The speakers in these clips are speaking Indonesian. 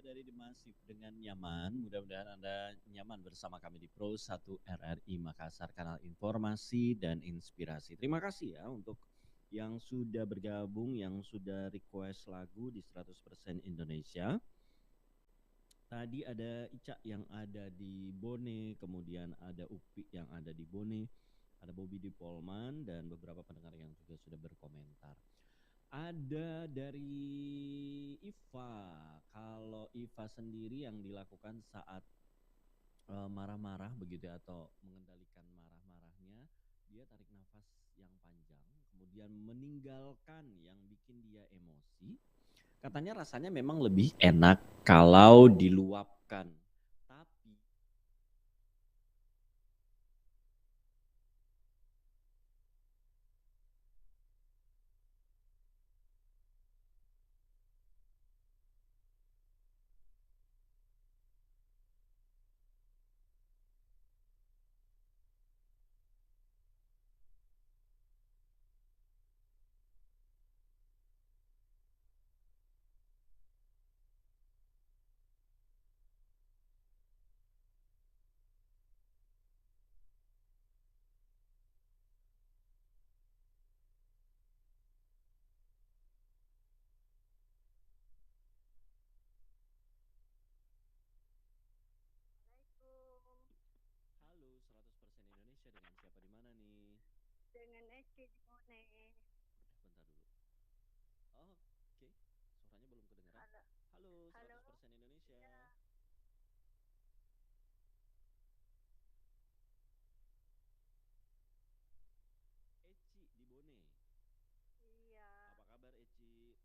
dari The Massive dengan nyaman. Mudah-mudahan Anda nyaman bersama kami di Pro 1 RRI Makassar, kanal informasi dan inspirasi. Terima kasih ya untuk yang sudah bergabung, yang sudah request lagu di 100% Indonesia. Tadi ada Ica yang ada di Bone, kemudian ada Upi yang ada di Bone, ada Bobby di Polman, dan beberapa pendengar yang juga sudah berkomentar. Ada dari Iva. Kalau Iva sendiri yang dilakukan saat marah-marah begitu ya, atau mengendalikan marah-marahnya, dia tarik nafas yang panjang, kemudian meninggalkan yang bikin dia emosi. Katanya rasanya memang lebih enak kalau diluapkan. Tapi halo 100% Indonesia, dengan siapa di mana nih? Dengan Eci di Bone. Bentar dulu. Oh, oke. Suaranya belum kedengeran. Halo, Halo halo, 100% Indonesia. iya, Eci di Bone. iya. Apa kabar Eci?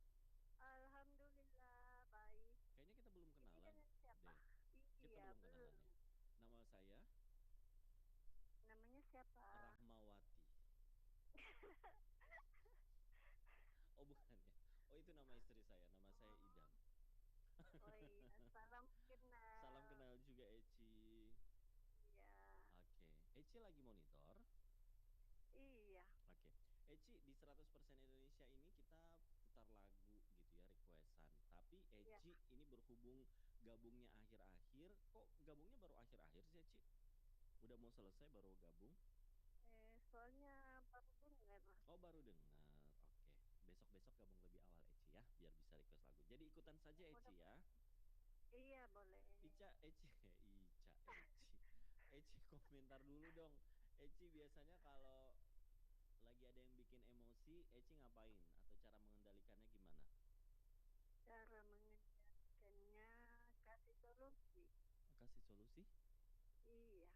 Alhamdulillah baik. Kayaknya kita belum Ini kenalan dengan siapa? deh. Kita Iya, belum kenalan belum. ya. Nama saya Namanya siapa? Rahmawati. Oh bukan ya. Oh itu nama istri saya. Nama saya Idam. Oh iya, salam Salam kenal. kenal juga Eci. Iya, Oke. Eci lagi monitor. iya, Oke. Eci, di 100% Indonesia ini kita putar lagu gitu ya, requestan. Tapi iya. Eci ini berhubung gabungnya akhir-akhir. Kok gabungnya baru akhir-akhir sih Eci? Udah mau selesai baru gabung? Soalnya baru dengar. Oh baru dengar. Oke. Besok-besok gabung lebih awal Eci ya, biar bisa request lagu. Jadi ikutan saja Mudah. Eci ya. Iya, boleh. Ica, Eci, Ica, Eci. Eci komentar dulu dong. Eci biasanya kalau lagi ada yang bikin emosi, Eci ngapain? Atau cara mengendalikannya gimana? Cara mengendalikannya kasih solusi. Kasih solusi? Iya,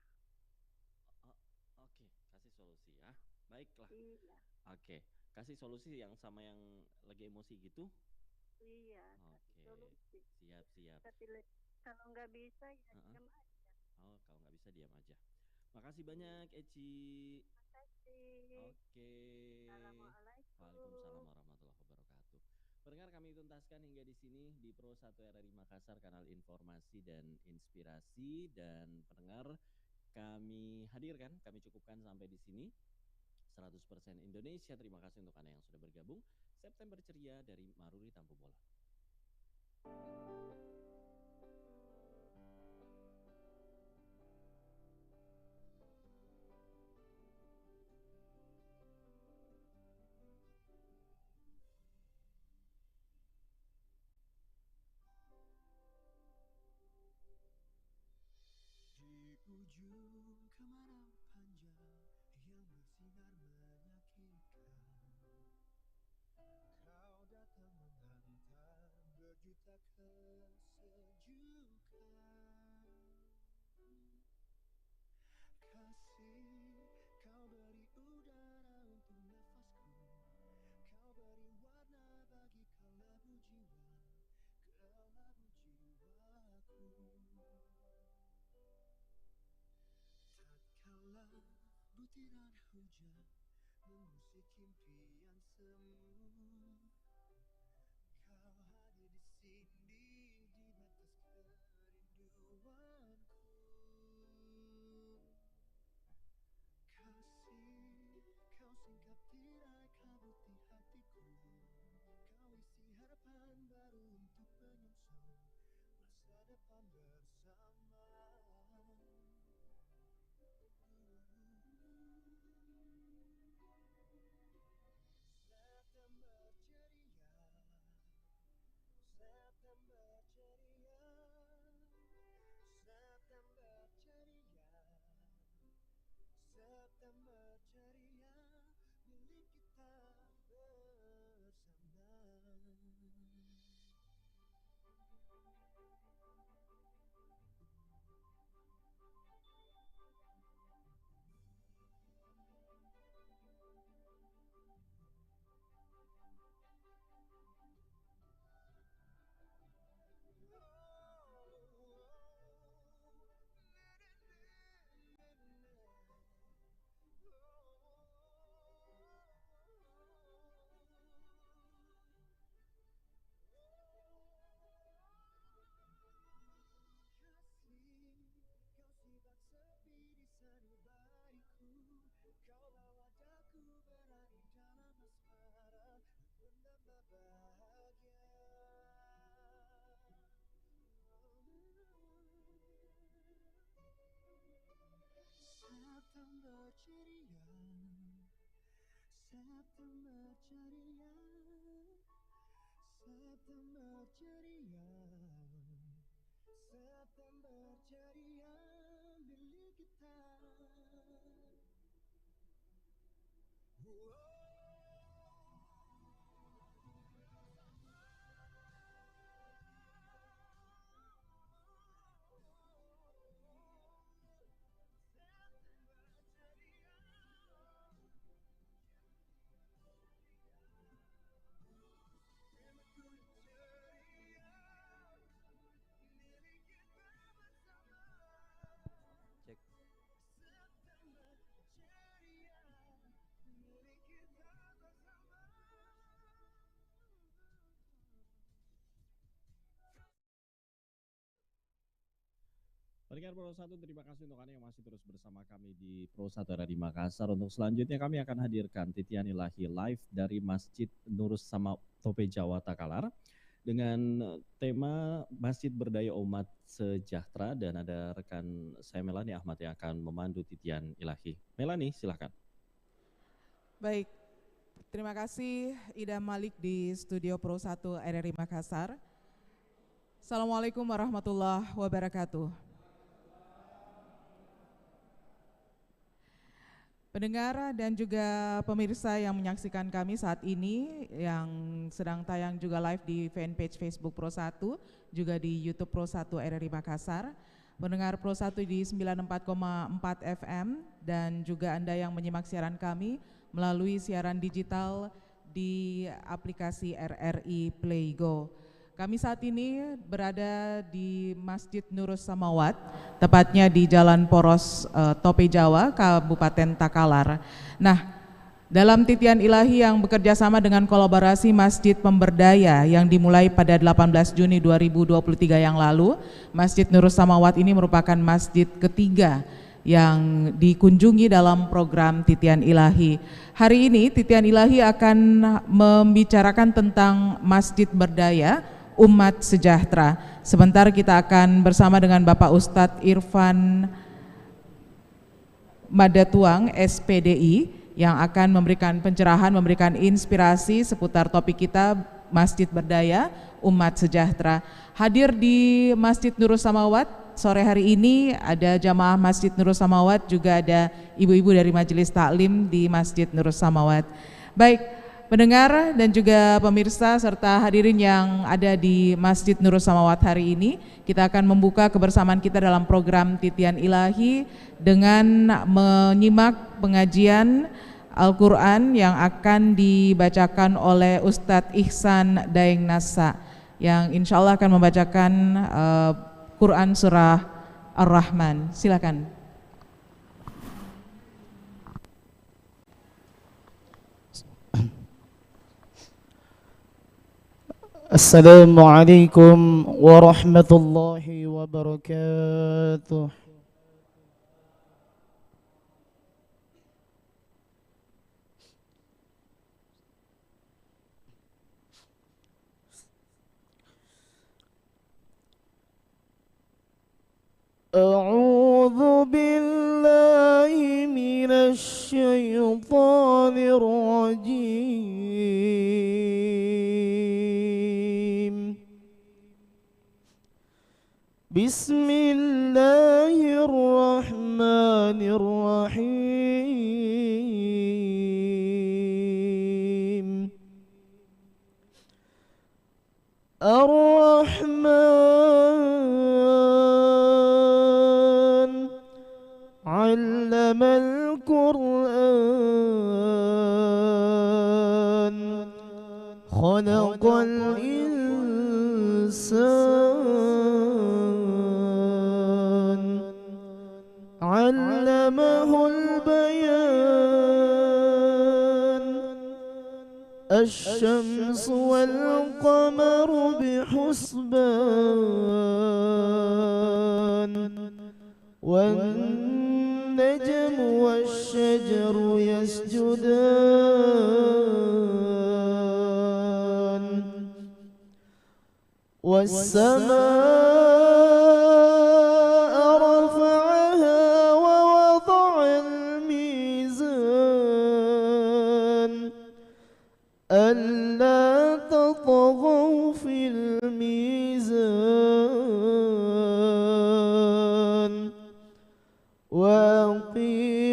Oh, oke, kasih solusi ya. Baiklah. iya, Oke, kasih solusi yang sama yang lagi emosi gitu. iya, kasih Oke, solusi. siap siap. Tapi kalau nggak bisa ya Heeh. diam aja. Oh, kalau nggak bisa diam aja. Makasih Iya, banyak, Eci. makasih. Oke. Waalaikumsalam Assalamualaikum. warahmatullahi wabarakatuh. Pendengar, kami tuntaskan hingga di sini di Pro 1 RRI Makassar, kanal informasi dan inspirasi. Dan pendengar, kami hadirkan, kami cukupkan sampai di sini. 100% Indonesia. Terima kasih untuk Anda yang sudah bergabung. September ceria dari Maruri Tampu Bolon. Di ujung kemarau panjang yang bersinar menyakitkan, kau datang menghantar berjuta kesejukan. Kasih, kau beri udara untuk nafasku, kau beri warna bagi kelabu jiwaku. Tatkala butiran hujan mengusik impian semu, kau hadir di sini di batas kerinduanku. Kasih, kau singkap tirai kabut di hatiku, kau isi harapan baru untuk menyongsong Cek. Pendengar Pro 1, terima kasih untuk Anda yang masih terus bersama kami di Pro 1 di Makassar. Untuk selanjutnya kami akan hadirkan Titian Ilahi live dari Masjid Nurus sama Tope Jawa Takalar dengan tema Masjid Berdaya Umat Sejahtera, dan ada rekan saya Melani Ahmad yang akan memandu Titian Ilahi. Melani, silakan. Baik, terima kasih Ida Malik di Studio Pro 1 RRI Makassar. Assalamualaikum warahmatullahi wabarakatuh. Pendengar dan juga pemirsa yang menyaksikan kami saat ini, yang sedang tayang juga live di fanpage Facebook Pro 1, juga di YouTube Pro 1 RRI Makassar. Pendengar Pro 1 di 94,4 FM, dan juga Anda yang menyimak siaran kami melalui siaran digital di aplikasi RRI Play Go. Kami saat ini berada di Masjid Nurus Samawat, tepatnya di Jalan Poros Tope Jawa, Kabupaten Takalar. Nah, dalam Titian Ilahi yang bekerja sama dengan kolaborasi Masjid Pemberdaya yang dimulai pada 18 Juni 2023 yang lalu, Masjid Nurus Samawat ini merupakan masjid ketiga yang dikunjungi dalam program Titian Ilahi. Hari ini Titian Ilahi akan membicarakan tentang Masjid Berdaya Umat Sejahtera. Sebentar kita akan bersama dengan Bapak Ustadz Irfan Madatuang SPDI yang akan memberikan pencerahan, memberikan inspirasi seputar topik kita Masjid Berdaya Umat Sejahtera. Hadir di Masjid Nurus Samawat sore hari ini ada jamaah Masjid Nurus Samawat, juga ada ibu-ibu dari Majelis Taklim di Masjid Nurus Samawat. Baik, pendengar dan juga pemirsa serta hadirin yang ada di Masjid Nurus Samawat hari ini, kita akan membuka kebersamaan kita dalam program Titian Ilahi dengan menyimak pengajian Al-Quran yang akan dibacakan oleh Ustadz Ihsan Daeng Nasa, yang insya Allah akan membacakan Quran Surah Ar-Rahman. Silakan. Assalamualaikum warahmatullahi wabarakatuh. A'udzu billahi minasy syaithanir rajim. Bismillahirrahmanirrahim. Ar-Rahman 'allamal Qur'an, khalaqal insan, 'allamahul bayan. الشمس والقمر بحسبان والنجم والشجر يسجدان والسماء رفعها ووضع الميزان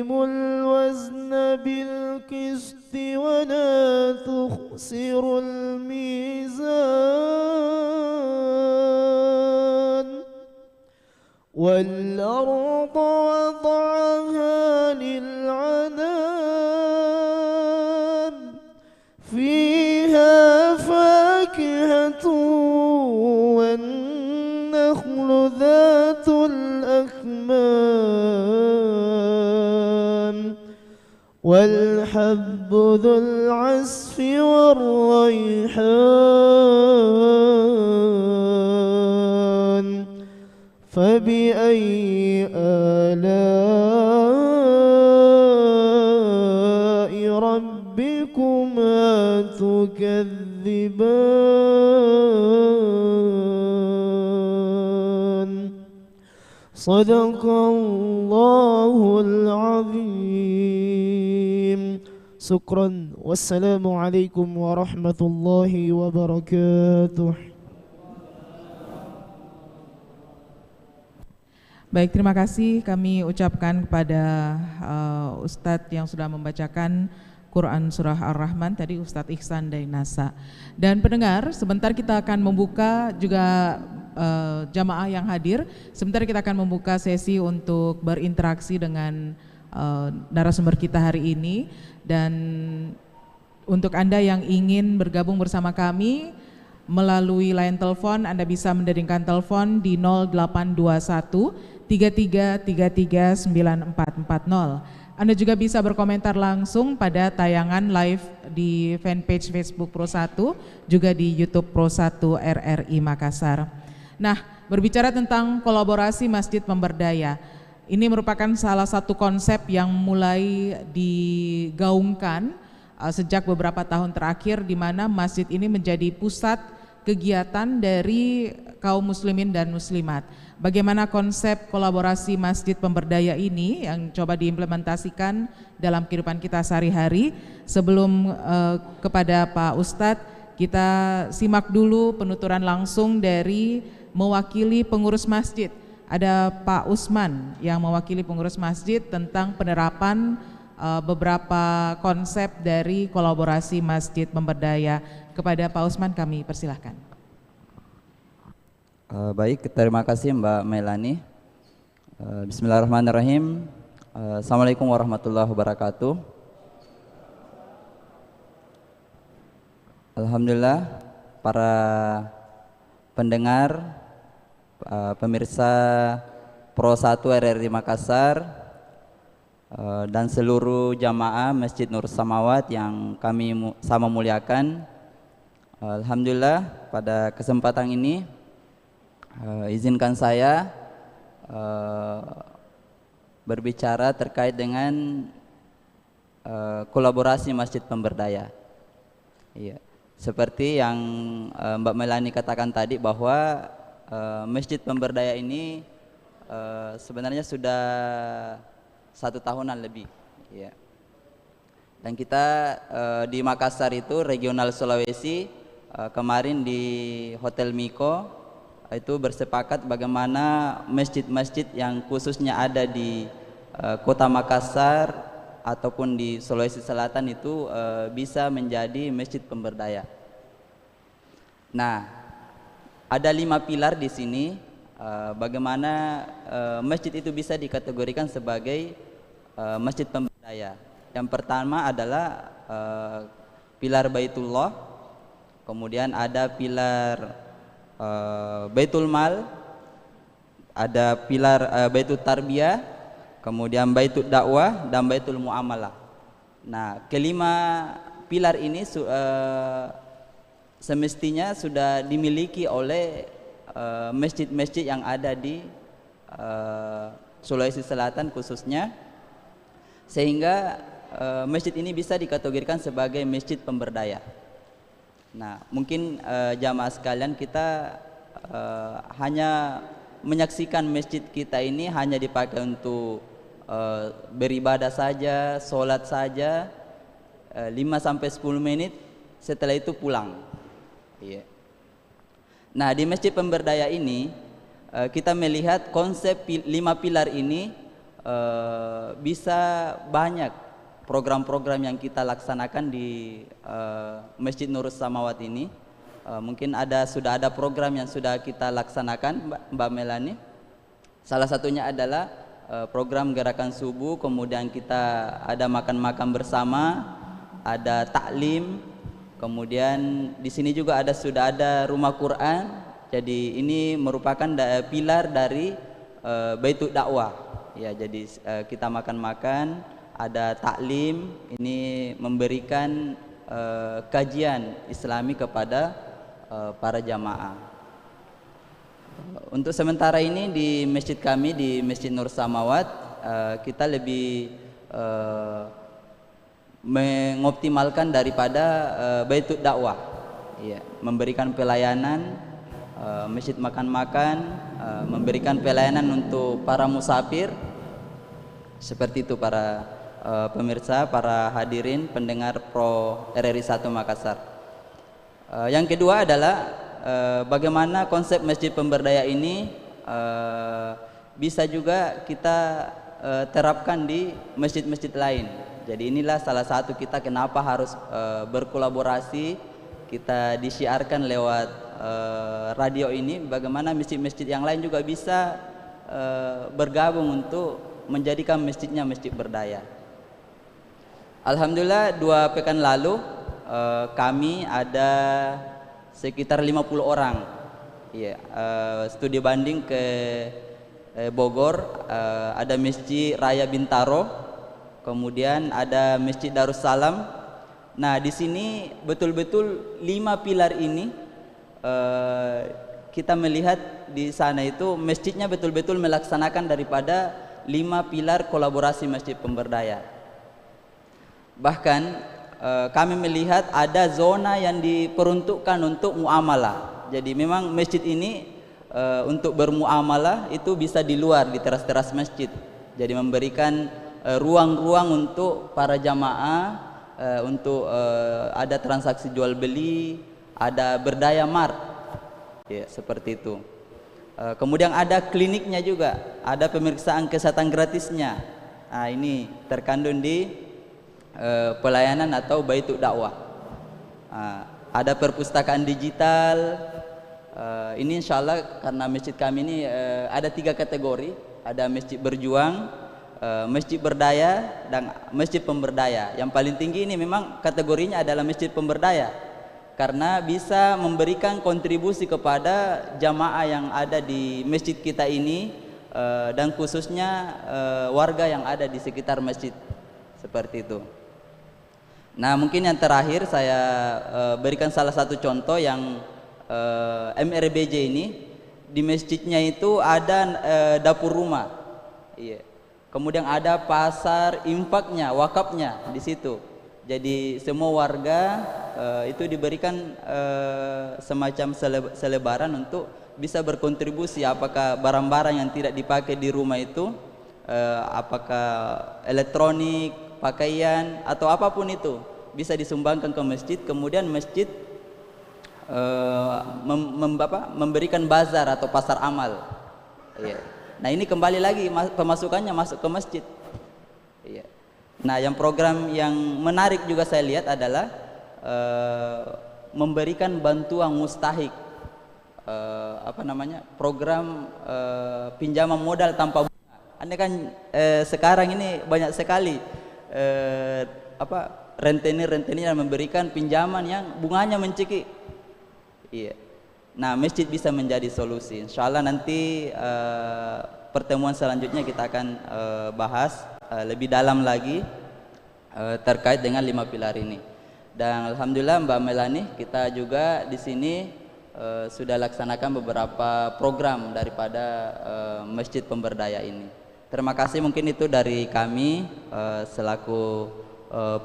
وأقيموا الوزن بالقسط ولا تخسروا الميزان والأرض وضعها للعنان فيها فاكهة والنخل ذات الأكمام والحب ذو العصف والريحان فبأي آلاء ربكما تكذبان صدق الله العظيم شكرا والسلام عليكم ورحمة الله وبركاته. Baik, terima kasih kami ucapkan kepada Ustadz yang sudah membacakan Quran Surah Ar-Rahman tadi, Ustadz Ihsan dari NASA. Dan pendengar, sebentar kita akan membuka juga jamaah yang hadir. Sebentar kita akan membuka sesi untuk berinteraksi dengan narasumber kita hari ini. Dan untuk Anda yang ingin bergabung bersama kami melalui line telepon, Anda bisa menderingkan telepon di 0821 3333 9440. Anda juga bisa berkomentar langsung pada tayangan live di fanpage Facebook Pro 1, juga di YouTube Pro 1 RRI Makassar. Nah, berbicara tentang kolaborasi Masjid Pemberdaya, ini merupakan salah satu konsep yang mulai digaungkan sejak beberapa tahun terakhir, di mana masjid ini menjadi pusat kegiatan dari kaum muslimin dan muslimat. Bagaimana konsep kolaborasi Masjid Pemberdaya ini yang coba diimplementasikan dalam kehidupan kita sehari-hari. Sebelum kepada Pak Ustadz, kita simak dulu penuturan langsung dari mewakili pengurus masjid. Ada Pak Usman yang mewakili pengurus masjid tentang penerapan beberapa konsep dari kolaborasi Masjid Pemberdaya. Kepada Pak Usman kami persilahkan. Baik, terima kasih Mbak Melani. Bismillahirrahmanirrahim. Assalamualaikum warahmatullahi wabarakatuh. Alhamdulillah, para pendengar, pemirsa Pro 1 RRI Makassar, dan seluruh jamaah Masjid Nur Samawat yang kami sama muliakan. Alhamdulillah, pada kesempatan ini izinkan saya berbicara terkait dengan kolaborasi Masjid Pemberdaya. Iya, seperti yang Mbak Melani katakan tadi, bahwa Masjid Pemberdaya ini sebenarnya sudah 1 tahunan lebih. Ya. Dan kita di Makassar itu regional Sulawesi, kemarin di Hotel Miko itu bersepakat bagaimana masjid-masjid yang khususnya ada di kota Makassar ataupun di Sulawesi Selatan itu bisa menjadi Masjid Pemberdaya. Nah, ada 5 pilar di sini bagaimana masjid itu bisa dikategorikan sebagai Masjid Pemberdaya. Yang pertama adalah pilar Baitullah, kemudian ada pilar Baitul Mal, ada pilar Baitul Tarbiyah, kemudian Baitul Dakwah, dan Baitul Muamalah. Nah, kelima pilar ini semestinya sudah dimiliki oleh masjid-masjid yang ada di Sulawesi Selatan khususnya, sehingga masjid ini bisa dikategorikan sebagai Masjid Pemberdaya. Nah, mungkin jamaah sekalian, kita hanya menyaksikan masjid kita ini hanya dipakai untuk beribadah saja, sholat saja, 5-10 menit, setelah itu pulang. Iya. Nah, di Masjid Pemberdaya ini kita melihat konsep 5 pilar ini bisa banyak program-program yang kita laksanakan di Masjid Nurus Samawat ini. Mungkin sudah ada program yang sudah kita laksanakan, Mbak Melani. Salah satunya adalah program gerakan subuh, kemudian kita ada makan-makan bersama, ada taklim, kemudian di sini juga sudah ada rumah Quran. Jadi ini merupakan pilar dari Baitul Dakwah. Ya, jadi kita makan-makan, ada taklim, ini memberikan kajian Islami kepada para jamaah. Untuk sementara ini di masjid kami di Masjid Nur Samawat kita lebih mengoptimalkan daripada Baitul Dakwah. Ya, memberikan pelayanan masjid makan-makan, memberikan pelayanan untuk para musafir. Seperti itu para pemirsa, para hadirin pendengar Pro RRI 1 Makassar. Yang kedua adalah bagaimana konsep masjid pemberdaya ini bisa juga kita terapkan di masjid-masjid lain. Jadi inilah salah satu kita kenapa harus berkolaborasi, kita disiarkan lewat radio ini, bagaimana masjid-masjid yang lain juga bisa bergabung untuk menjadikan masjidnya masjid berdaya. Alhamdulillah 2 pekan lalu kami ada sekitar 50 orang. Iya, studi banding ke Bogor, ada Masjid Raya Bintaro, kemudian ada Masjid Darussalam. Nah, di sini betul-betul 5 pilar ini kita melihat di sana itu masjidnya betul-betul melaksanakan daripada 5 pilar kolaborasi masjid pemberdaya. Bahkan kami melihat ada zona yang diperuntukkan untuk muamalah. Jadi memang masjid ini untuk bermuamalah itu bisa di luar, di teras-teras masjid. Jadi memberikan ruang-ruang untuk para jamaah untuk ada transaksi jual beli, ada berdaya mart, ya, seperti itu. Kemudian ada kliniknya juga, ada pemeriksaan kesehatan gratisnya. Nah, ini terkandung di pelayanan atau Baitul Dakwah. Ada perpustakaan digital. Ini insya Allah karena masjid kami ini ada 3 kategori, ada masjid berjuang, masjid berdaya, dan masjid pemberdaya. Yang paling tinggi ini memang kategorinya adalah masjid pemberdaya, karena bisa memberikan kontribusi kepada jamaah yang ada di masjid kita ini, dan khususnya warga yang ada di sekitar masjid, seperti itu. Nah, mungkin yang terakhir saya berikan salah satu contoh yang MRBJ ini di masjidnya itu ada dapur rumah, iya. Kemudian ada pasar infaknya, wakafnya di situ. Jadi semua warga itu diberikan semacam selebaran untuk bisa berkontribusi, apakah barang-barang yang tidak dipakai di rumah itu, apakah elektronik, pakaian atau apapun itu bisa disumbangkan ke masjid. Kemudian masjid memberikan bazar atau pasar amal. Iya. Nah, ini kembali lagi pemasukannya masuk ke masjid. Iya. Nah, yang program yang menarik juga saya lihat adalah memberikan bantuan mustahik, program pinjaman modal tanpa bunga. Anda kan sekarang ini banyak sekali rentenir yang memberikan pinjaman yang bunganya mencekik. Iya. Nah, masjid bisa menjadi solusi. Insya Allah nanti pertemuan selanjutnya kita akan bahas lebih dalam lagi terkait dengan 5 pilar ini. Dan alhamdulillah Mbak Melani, kita juga di sini sudah laksanakan beberapa program daripada masjid pemberdaya ini. Terima kasih, mungkin itu dari kami selaku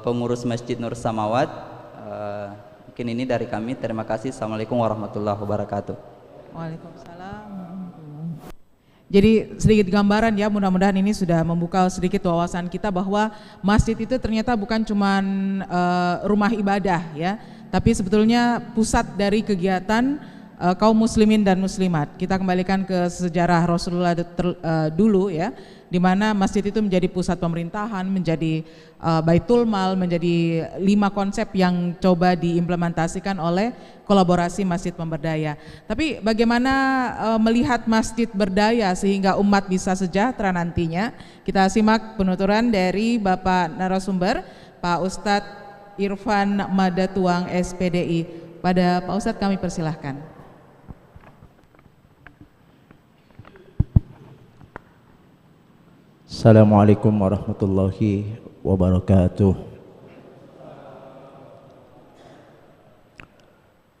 pengurus Masjid Nur Samawat. Mungkin ini dari kami. Terima kasih. Assalamualaikum warahmatullahi wabarakatuh. Waalaikumsalam. Jadi sedikit gambaran ya, mudah-mudahan ini sudah membuka sedikit wawasan kita bahwa masjid itu ternyata bukan cuma rumah ibadah ya, tapi sebetulnya pusat dari kegiatan kaum muslimin dan muslimat. Kita kembalikan ke sejarah Rasulullah dulu ya, di mana masjid itu menjadi pusat pemerintahan, menjadi baitul mal, menjadi 5 konsep yang coba diimplementasikan oleh kolaborasi Masjid Pemberdaya. Tapi bagaimana melihat masjid berdaya sehingga umat bisa sejahtera nantinya? Kita simak penuturan dari Bapak narasumber, Pak Ustadz Irfan Madatuang SPDI. Pada Pak Ustadz kami persilahkan. Assalamualaikum warahmatullahi wabarakatuh.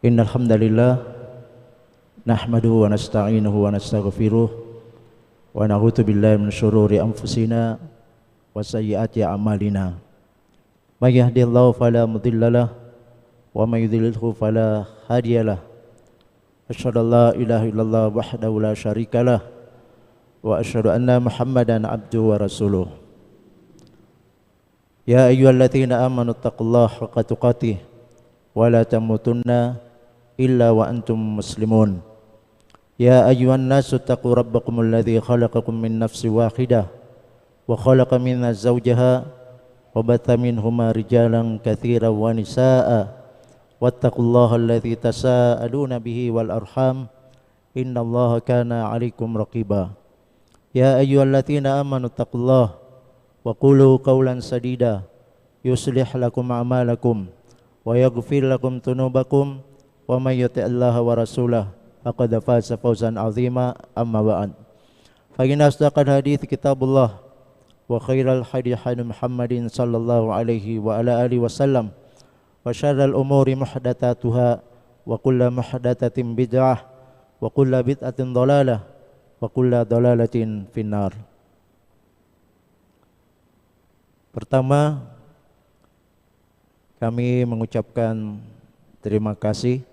Innal hamdalillah nahmaduhu wa nasta'inuhu wa nastaghfiruh wa na'udzu billahi min syururi anfusina wa sayyiati a'malina. May yahdihillahu fala mudhillalah wa may yudlilhu fala hadiyalah. Asyhadu an la ilaha illallah wahdahu la syarikalah wa asyhadu anna Muhammadan abduhu wa rasuluh. Ya ayyuhalladzina amanu taqullaha haqqa tuqatih wa la tamutunna illa wa antum muslimun. Ya ayyuhan nasu taqu rabbakumul ladzi khalaqakum min nafsin wahidah wa khalaqa minha zawjaha wa batha minhuma rijalan katsiran wa nisaa'a wattaqullaha alladzi tasaaluna bihi wal arham innallaha kana 'alaikum raqiba. Ya ayyuhalladzina amanu taqullaha wa qulu qawlan sadida yuslih lakum a'malakum wa yaghfir lakum dhunubakum wa may yuti'illaha wa rasulahu faqad faza fawzan 'azima amma ba'd. Fa inna asdaqal hadits kitabullah wa khairal hadi hadi Muhammadin sallallahu alaihi wa ala alihi wasallam wa syarral umuri muhdatsatuha wa kullu muhdatsatin bid'ah wa kullu bid'atin dhalalah wa kullu dhalalatin finnar. Pertama, kami mengucapkan terima kasih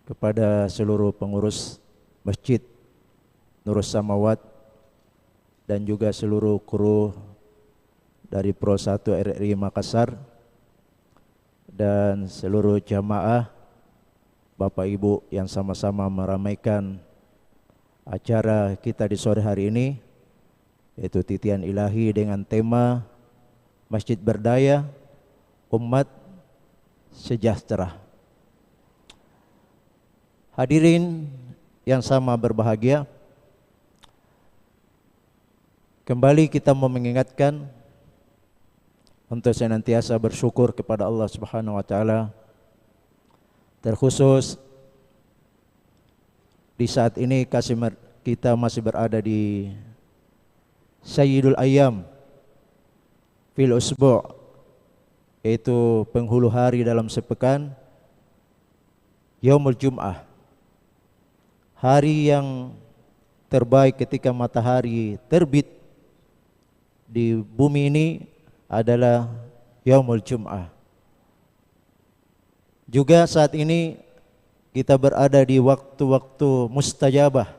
kepada seluruh pengurus Masjid Nurus Samawat dan juga seluruh kru dari Pro 1 RRI Makassar dan seluruh jamaah Bapak Ibu yang sama-sama meramaikan acara kita di sore hari ini, yaitu titian ilahi dengan tema Masjid Berdaya Umat Sejahtera. Hadirin yang sama berbahagia, kembali kita mau mengingatkan untuk senantiasa bersyukur kepada Allah Subhanahu wa taala, terkhusus di saat ini kita masih berada di Sayyidul Ayyam fil usbu', yaitu penghulu hari dalam sepekan, Yaumul Jum'ah, hari yang terbaik ketika matahari terbit di bumi ini adalah Yaumul Jum'ah. Juga saat ini kita berada di waktu-waktu mustajabah,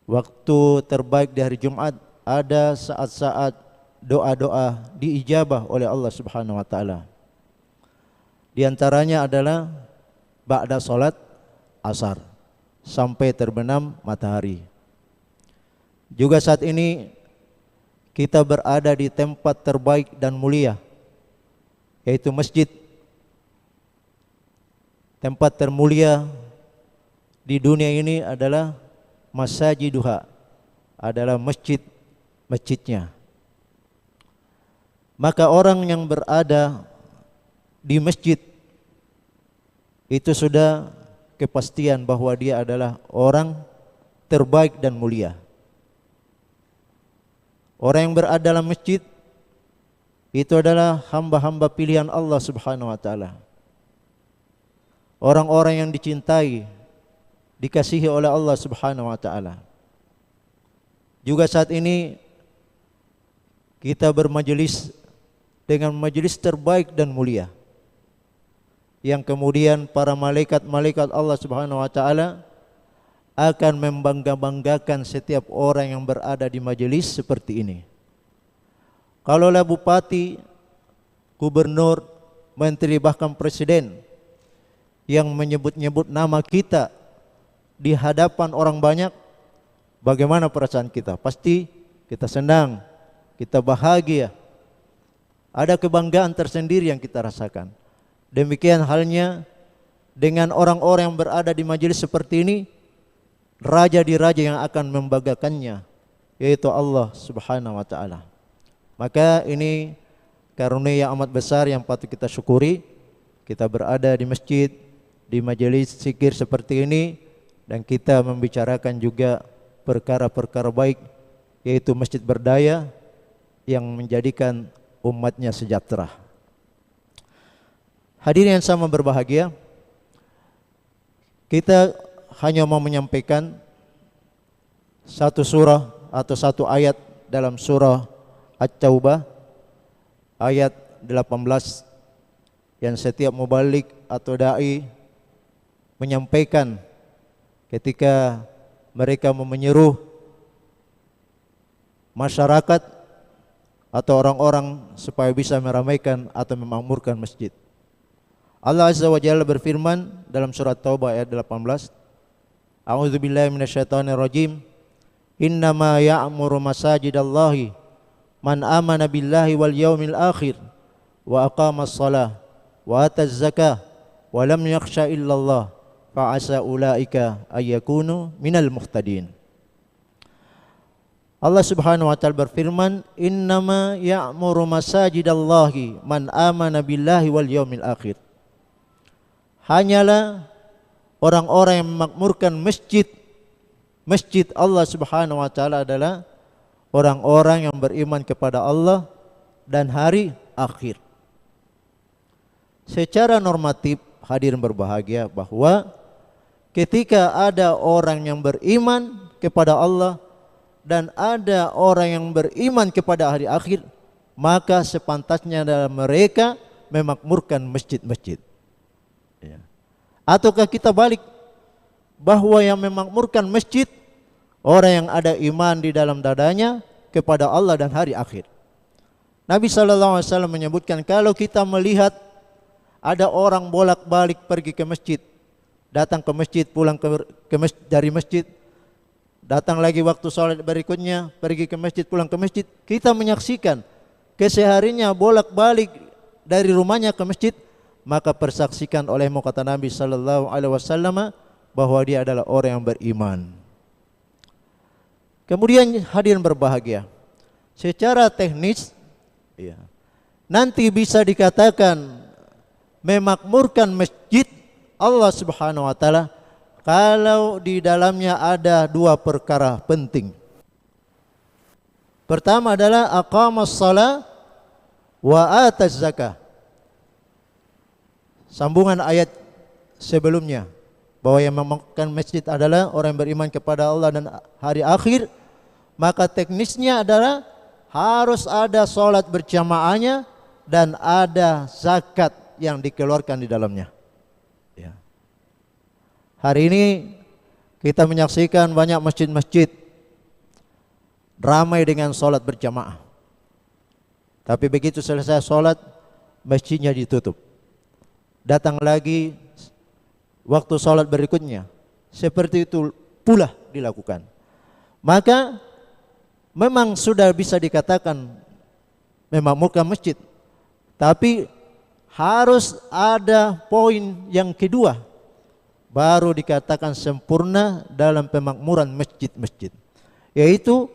waktu terbaik di hari Jumat. Ada saat-saat doa-doa diijabah oleh Allah Subhanahu wa taala. Di antaranya adalah ba'da salat asar sampai terbenam matahari. Juga saat ini kita berada di tempat terbaik dan mulia, yaitu masjid. Tempat termulia di dunia ini adalah masajiduha, adalah masjidnya. Maka orang yang berada di masjid itu sudah kepastian bahwa dia adalah orang terbaik dan mulia. Orang yang berada dalam masjid itu adalah hamba-hamba pilihan Allah Subhanahu wa taala. Orang-orang yang dicintai, dikasihi oleh Allah Subhanahu wa taala. Juga saat ini kita bermajelis dengan majelis terbaik dan mulia, yang kemudian para malaikat-malaikat Allah Subhanahu wa taala akan membangga-banggakan setiap orang yang berada di majelis seperti ini. Kalaulah bupati, gubernur, menteri, bahkan presiden yang menyebut-nyebut nama kita di hadapan orang banyak, bagaimana perasaan kita? Pasti kita senang, kita bahagia. Ada kebanggaan tersendiri yang kita rasakan. Demikian halnya dengan orang-orang yang berada di majelis seperti ini, raja di raja yang akan membanggakannya, yaitu Allah Subhanahu wa taala. Maka ini karunia yang amat besar yang patut kita syukuri. Kita berada di masjid, di majelis zikir seperti ini, dan kita membicarakan juga perkara-perkara baik, yaitu masjid berdaya yang menjadikan umatnya sejahtera. Hadirin yang sama berbahagia, kita hanya mau menyampaikan satu surah atau satu ayat dalam surah At-Taubah ayat 18 yang setiap mubalik atau dai menyampaikan ketika mereka menyeru masyarakat atau orang-orang supaya bisa meramaikan atau memakmurkan masjid. Allah Azza wa Jalla berfirman dalam surat Taubah ayat 18, A'udzubillahi minasyaitonirrajim. Innama ya'muru masajidallahi man amana billahi wal yaumil akhir wa aqamas shalah wa ataz zakah wa lam yakhsha illallah fa asa ulaika ayyakunu minal muhtadin. Allah Subhanahu wa taala berfirman, innama ya'muru masajidallahi man amana billahi wal yaumil akhir. Hanyalah orang-orang yang memakmurkan masjid Allah Subhanahu wa taala adalah orang-orang yang beriman kepada Allah dan hari akhir. Secara normatif hadirin berbahagia bahwa ketika ada orang yang beriman kepada Allah dan ada orang yang beriman kepada hari akhir, maka sepantasnya dalam mereka memakmurkan masjid-masjid. Ya. Ataukah kita balik bahwa yang memakmurkan masjid orang yang ada iman di dalam dadanya kepada Allah dan hari akhir. Nabi SAW menyebutkan kalau kita melihat ada orang bolak-balik pergi ke masjid, datang ke masjid, pulang dari masjid, datang lagi waktu sholat berikutnya, pergi ke masjid, pulang ke masjid, kita menyaksikan kesehariannya bolak-balik dari rumahnya ke masjid, maka persaksikan olehmu, kata Nabi SAW, bahwa dia adalah orang yang beriman. Kemudian hadirin berbahagia, secara teknis ya, nanti bisa dikatakan memakmurkan masjid Allah Subhanahu wa taala kalau di dalamnya ada dua perkara penting. Pertama adalah aqamas shalah wa ataz zakah. Sambungan ayat sebelumnya bahwa yang memakmurkan masjid adalah orang yang beriman kepada Allah dan hari akhir, maka teknisnya adalah harus ada sholat berjamaahnya dan ada zakat yang dikeluarkan di dalamnya. Ya. Hari ini kita menyaksikan banyak masjid-masjid ramai dengan sholat berjamaah, tapi begitu selesai sholat masjidnya ditutup. Datang lagi waktu sholat berikutnya, seperti itu pula dilakukan. Maka memang sudah bisa dikatakan memakmurkan masjid, tapi harus ada poin yang kedua baru dikatakan sempurna dalam pemakmuran masjid-masjid, yaitu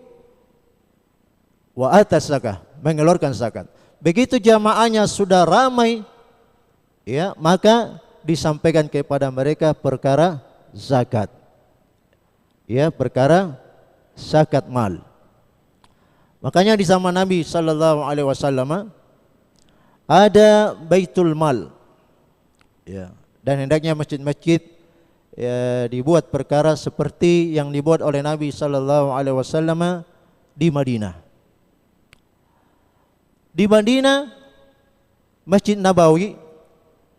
wa atas zakah, mengeluarkan zakat. Begitu jamaahnya sudah ramai, ya, maka disampaikan kepada mereka perkara zakat, ya, perkara zakat mal. Makanya di zaman Nabi sallallahu alaihi wasallam ada Baitul Mal, ya, dan hendaknya masjid-masjid ya, dibuat perkara seperti yang dibuat oleh Nabi sallallahu alaihi wasallam di Madinah. Di Madinah Masjid Nabawi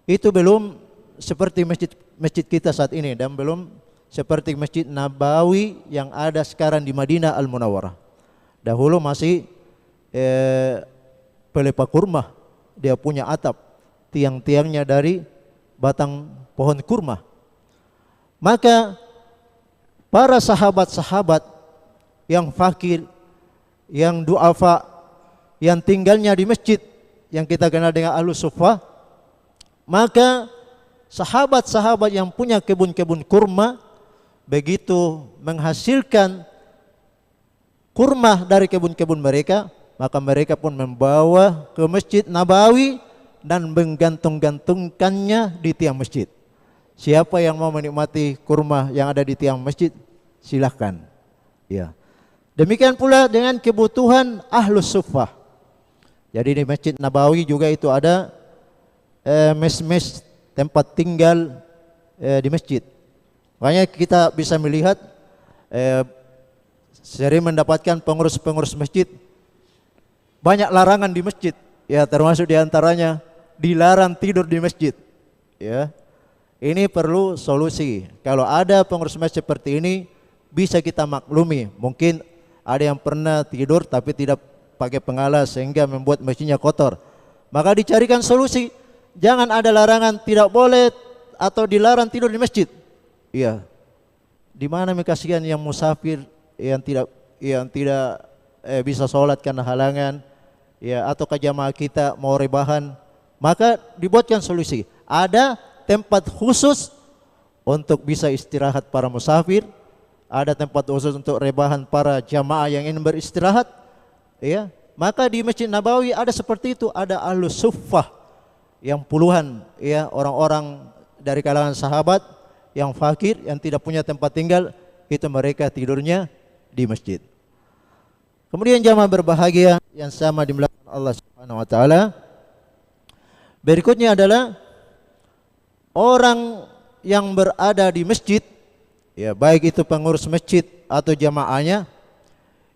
itu belum seperti masjid kita saat ini dan belum seperti Masjid Nabawi yang ada sekarang di Madinah Al-Munawwarah. Dahulu masih pelepah kurma, dia punya atap, tiang-tiangnya dari batang pohon kurma. Maka para sahabat-sahabat yang fakir, yang duafa, yang tinggalnya di masjid, yang kita kenal dengan ahlus suffah, maka sahabat-sahabat yang punya kebun-kebun kurma begitu menghasilkan kurma dari kebun-kebun mereka, maka mereka pun membawa ke Masjid Nabawi dan menggantung-gantungkannya di tiang masjid. Siapa yang mau menikmati kurma yang ada di tiang masjid, silahkan. Ya. Demikian pula dengan kebutuhan ahlus suffah. Jadi di Masjid Nabawi juga itu ada mes-mes tempat tinggal di masjid. Makanya kita bisa melihat sering mendapatkan pengurus-pengurus masjid banyak larangan di masjid. Ya, termasuk diantaranya dilarang tidur di masjid. Ya, ini perlu solusi. Kalau ada pengurus masjid seperti ini, bisa kita maklumi. Mungkin ada yang pernah tidur tapi tidak pakai pengalas sehingga membuat masjidnya kotor. Maka dicarikan solusi. Jangan ada larangan tidak boleh atau dilarang tidur di masjid. Iya. Di mana kasihan yang musafir yang tidak bisa sholat karena halangan, ya, atau ke jamaah kita mau rebahan, maka dibuatkan solusi. Ada tempat khusus untuk bisa istirahat para musafir, ada tempat khusus untuk rebahan para jamaah yang ingin beristirahat, ya. Maka di Masjid Nabawi ada seperti itu, ada ahlus suffah yang puluhan, ya, orang-orang dari kalangan sahabat yang fakir, yang tidak punya tempat tinggal, itu mereka tidurnya di masjid. Kemudian jamaah berbahagia yang sama dimuliakan Allah Subhanahu wa taala. Berikutnya adalah orang yang berada di masjid, ya, baik itu pengurus masjid atau jamaahnya,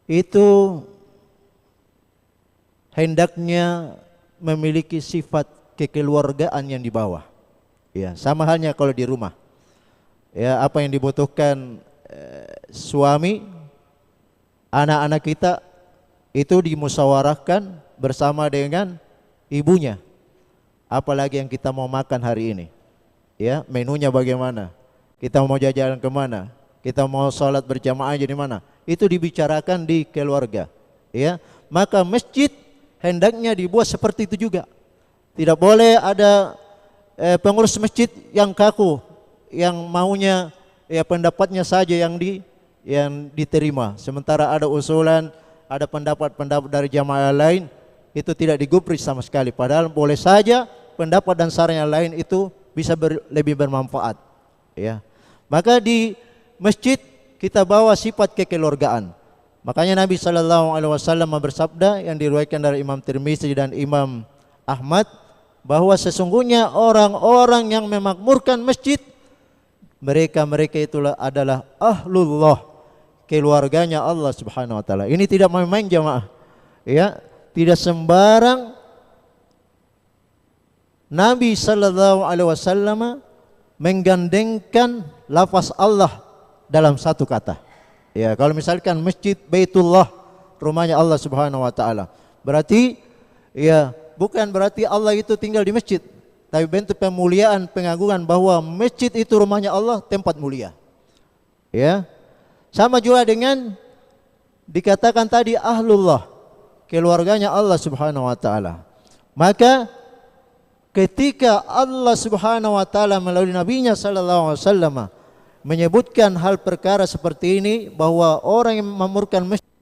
itu hendaknya memiliki sifat kekeluargaan yang di bawah. Ya, sama halnya kalau di rumah. Ya, apa yang dibutuhkan suami, anak-anak kita itu dimusyawarahkan bersama dengan ibunya. Apalagi yang kita mau makan hari ini. Ya, menunya bagaimana? Kita mau jalan kemana? Kita mau sholat berjamaah di mana? Itu dibicarakan di keluarga. Ya, maka masjid hendaknya dibuat seperti itu juga. Tidak boleh ada pengurus masjid yang kaku, yang maunya ya pendapatnya saja yang diterima. Sementara ada usulan, ada pendapat-pendapat dari jamaah lain itu tidak digubris sama sekali. Padahal boleh saja pendapat dan saran yang lain itu bisa lebih bermanfaat. Ya, maka di masjid kita bawa sifat kekeluargaan. Makanya Nabi SAW bersabda yang diriwayatkan dari Imam Tirmizi dan Imam Ahmad, bahwa sesungguhnya orang-orang yang memakmurkan masjid, mereka itulah adalah ahlullah, keluarganya Allah Subhanahu wa taala. Ini tidak main-main jamaah. Ya, tidak sembarang. Nabi sallallahu alaihi wasallam menggandengkan lafaz Allah dalam satu kata. Ya, kalau misalkan masjid Baitullah, rumahnya Allah Subhanahu wa taala, berarti ya bukan berarti Allah itu tinggal di masjid, tapi bentuk pemuliaan, pengagungan bahwa masjid itu rumahnya Allah, tempat mulia. Ya. Sama juga dengan dikatakan tadi ahlullah, keluarganya Allah Subhanahu wa taala. Maka ketika Allah Subhanahu wa taala melalui nabinya sallallahu alaihi wasallam menyebutkan hal perkara seperti ini, bahwa orang yang memakmurkan masjid,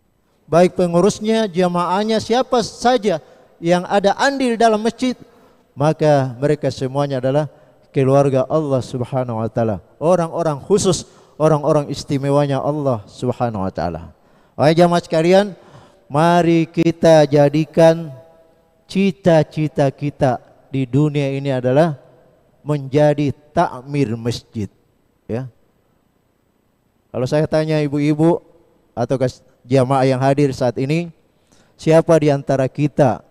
baik pengurusnya, jamaahnya, siapa saja yang ada andil dalam masjid, maka mereka semuanya adalah keluarga Allah Subhanahu wa taala, orang-orang khusus, orang-orang istimewanya Allah Subhanahu wa taala. Wahai jamaah sekalian, mari kita jadikan cita-cita kita di dunia ini adalah menjadi takmir masjid. Ya. Kalau saya tanya ibu-ibu atau jamaah yang hadir saat ini, siapa di antara kita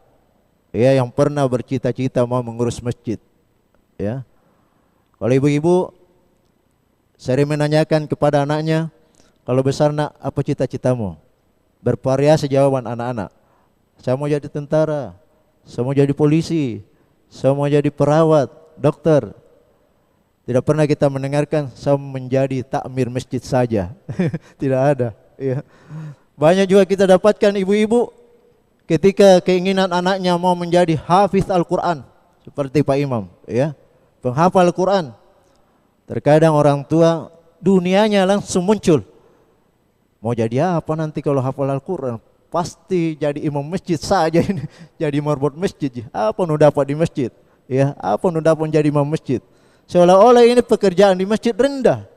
ya yang pernah bercita-cita mau mengurus masjid? Ya. Kalau ibu-ibu sering menanyakan kepada anaknya, kalau besar nak, apa cita-citamu? Bervariasi jawaban anak-anak. Saya mau jadi tentara, saya mau jadi polisi, saya mau jadi perawat, dokter. Tidak pernah kita mendengarkan saya menjadi takmir masjid saja. Tidak ada. Ya. Banyak juga kita dapatkan ibu-ibu ketika keinginan anaknya mau menjadi hafiz Al-Quran seperti Pak Imam, ya, penghafal Al-Quran. Terkadang orang tua dunianya langsung muncul. Mau jadi apa nanti kalau hafal Al-Quran? Pasti jadi imam masjid saja ini, jadi marbot masjid. Apa nu dapat di masjid? Ya, apa nu dapat menjadi imam masjid? Seolah-olah ini pekerjaan di masjid rendah,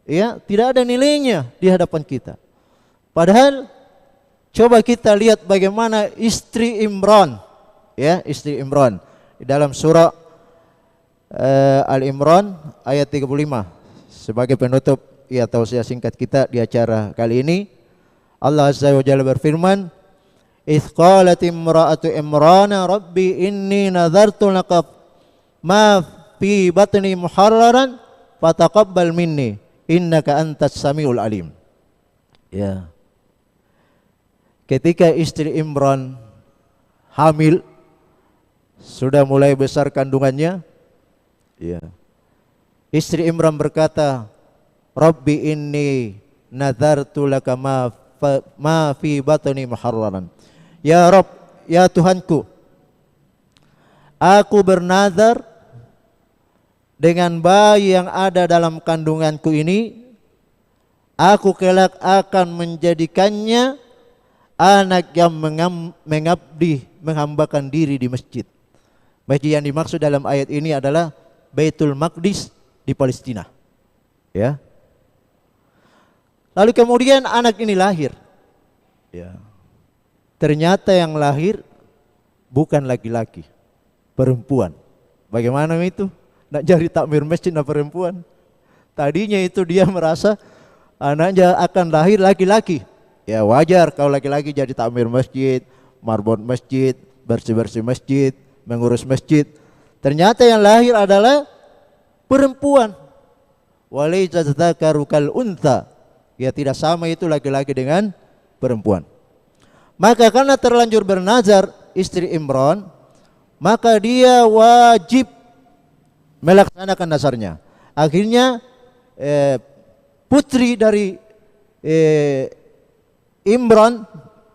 ya, tidak ada nilainya di hadapan kita. Padahal coba kita lihat bagaimana istri Imran, ya, istri Imran di dalam surah Al-Imran ayat 35 sebagai penutup ya tausiah singkat kita di acara kali ini. Allah Azza wa Jalla berfirman, "Idz qalat imra'atu Imrana rabbi inni nadhartu laka ma fi batni muharraran fataqabbal minni innaka antas samiul alim." Ya. Ketika istri Imran hamil, sudah mulai besar kandungannya, ya. Istri Imran berkata, "Rabbi inni nadhartu laka ma fi batni muharraran." Ya Rabb, ya Tuhanku, aku bernazar dengan bayi yang ada dalam kandunganku ini, aku kelak akan menjadikannya anak yang mengabdi, menghambakan diri di masjid. Masjid yang dimaksud dalam ayat ini adalah Baitul Maqdis di Palestina. Ya. Lalu kemudian anak ini lahir. Ya. Ternyata yang lahir bukan laki-laki, perempuan. Bagaimana itu? Nak jadi takmir masjid na perempuan. Tadinya itu dia merasa anaknya akan lahir laki-laki. Ya wajar kalau laki-laki jadi takmir masjid, marbot masjid, bersih-bersih masjid, mengurus masjid. Ternyata yang lahir adalah perempuan. Walaysa dzakaru kal untha. Ya tidak sama itu laki-laki dengan perempuan. Maka karena terlanjur bernazar istri Imran, maka dia wajib melaksanakan nazarnya. Akhirnya putri dari Imran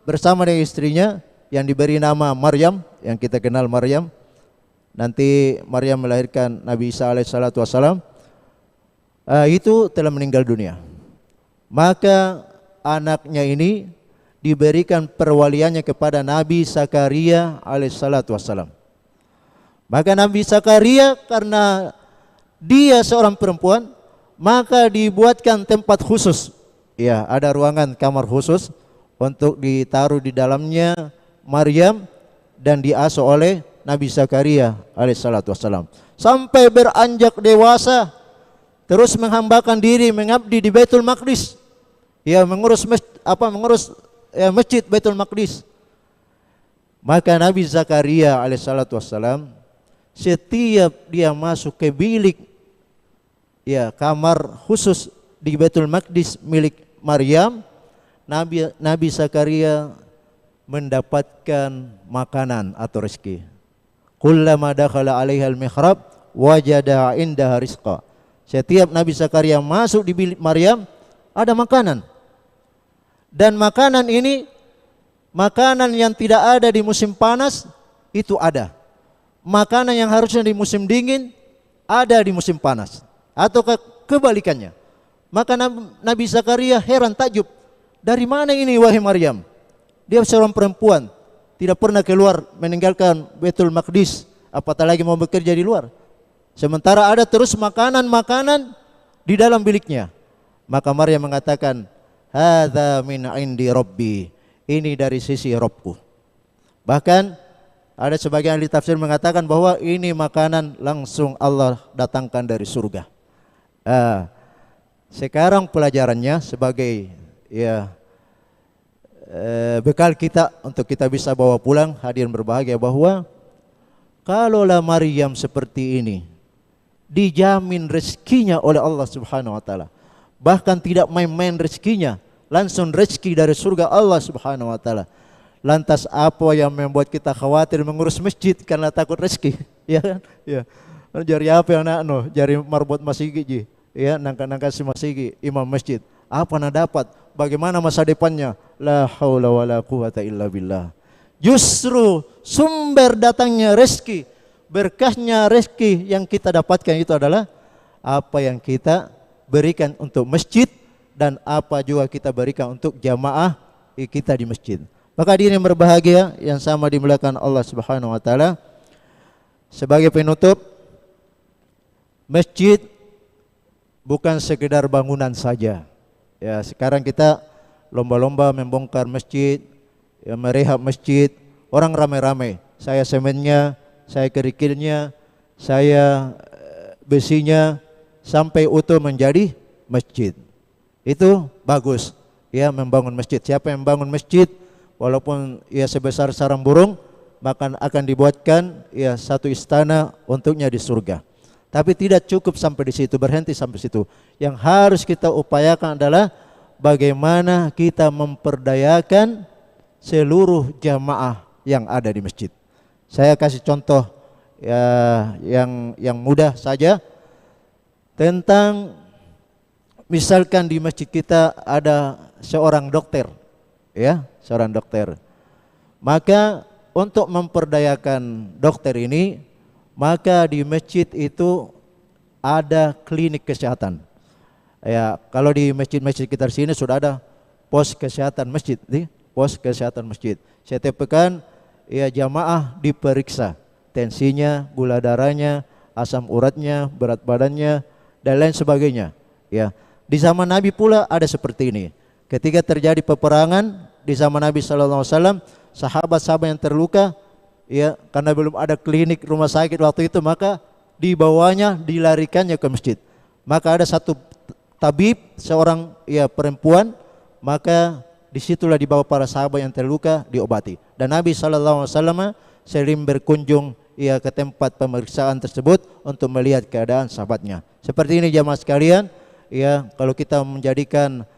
bersama dengan istrinya yang diberi nama Maryam, yang kita kenal Maryam. Nanti Maryam melahirkan Nabi Isa alaihissalatu wassalam. Itu telah meninggal dunia. Maka anaknya ini diberikan perwaliannya kepada Nabi Zakaria alaihissalatu wassalam. Maka Nabi Zakaria karena dia seorang perempuan, maka dibuatkan tempat khusus. Ya, ada ruangan kamar khusus untuk ditaruh di dalamnya Maryam dan diasuh oleh Nabi Zakaria alaihissalatu wassalam. Sampai beranjak dewasa, terus menghambakan diri, mengabdi di Baitul Maqdis. Ya, mengurus masjid Baitul Maqdis. Maka Nabi Zakaria alaihissalatu wassalam setiap dia masuk ke bilik, ya, kamar khusus di Baitul Maqdis milik Maryam, Nabi Zakaria mendapatkan makanan atau rezeki. Kullama dakhala 'alaiha al-mihrab wajada indaha rizqa. Setiap Nabi Zakaria masuk di bilik Maryam ada makanan. Dan makanan ini makanan yang tidak ada di musim panas itu ada. Makanan yang harusnya di musim dingin ada di musim panas, atau kebalikannya. Maka Nabi Zakaria heran takjub, dari mana ini wahai Maryam? Dia seorang perempuan, tidak pernah keluar meninggalkan Baitul Maqdis, apatah lagi mau bekerja di luar. Sementara ada terus makanan-makanan di dalam biliknya. Maka Maryam mengatakan, hadza min indi rabbi, ini dari sisi Rabbku. Bahkan ada sebagian ahli tafsir mengatakan bahwa ini makanan langsung Allah datangkan dari surga. Sekarang pelajarannya sebagai bekal kita untuk kita bisa bawa pulang hadirin berbahagia, bahwa kalaulah Maryam seperti ini dijamin rezekinya oleh Allah Subhanahu wa taala, bahkan tidak main-main rezekinya, langsung rezeki dari surga Allah Subhanahu wa taala. Lantas apa yang membuat kita khawatir mengurus masjid karena takut rezeki? Ya kan? Ya. Jari apa anak no? Jari marbot masigi ji. Ya, nangka si masigi imam masjid. Apa nak dapat? Bagaimana masa depannya? La haula wala quwata illa billah. Justru sumber datangnya rezeki, berkahnya rezeki yang kita dapatkan itu adalah apa yang kita berikan untuk masjid dan apa juga kita berikan untuk jamaah kita di masjid. Maka hadirin yang berbahagia yang sama dimuliakan Allah Subhanahu wa taala, sebagai penutup, masjid bukan sekedar bangunan saja. Ya, sekarang kita lomba-lomba membongkar masjid, ya, merehab masjid, orang ramai-ramai. Saya semennya, saya kerikilnya, saya besinya sampai utuh menjadi masjid. Itu bagus. Ya, membangun masjid. Siapa yang membangun masjid, walaupun ia sebesar sarang burung, maka akan dibuatkan ya satu istana untuknya di surga. Tapi tidak cukup sampai di situ, berhenti sampai situ. Yang harus kita upayakan adalah bagaimana kita memperdayakan seluruh jamaah yang ada di masjid. Saya kasih contoh ya yang mudah saja tentang misalkan di masjid kita ada seorang dokter, ya, seorang dokter. Maka untuk memperdayakan dokter ini, maka di masjid itu ada klinik kesehatan. Ya, kalau di masjid-masjid kita di sini sudah ada pos kesehatan masjid, nih, pos kesehatan masjid. Setiap pekan ya jamaah diperiksa tensinya, gula darahnya, asam uratnya, berat badannya dan lain sebagainya. Ya, di zaman Nabi pula ada seperti ini. Ketika terjadi peperangan di zaman Nabi SAW, sahabat-sahabat yang terluka, ya, karena belum ada klinik rumah sakit waktu itu, maka dibawanya, dilarikannya ke masjid. Maka ada satu tabib, seorang ya perempuan, maka disitulah dibawa para sahabat yang terluka diobati. Dan Nabi SAW sering berkunjung ya ke tempat pemeriksaan tersebut untuk melihat keadaan sahabatnya. Seperti ini jamaah sekalian, ya, kalau kita menjadikan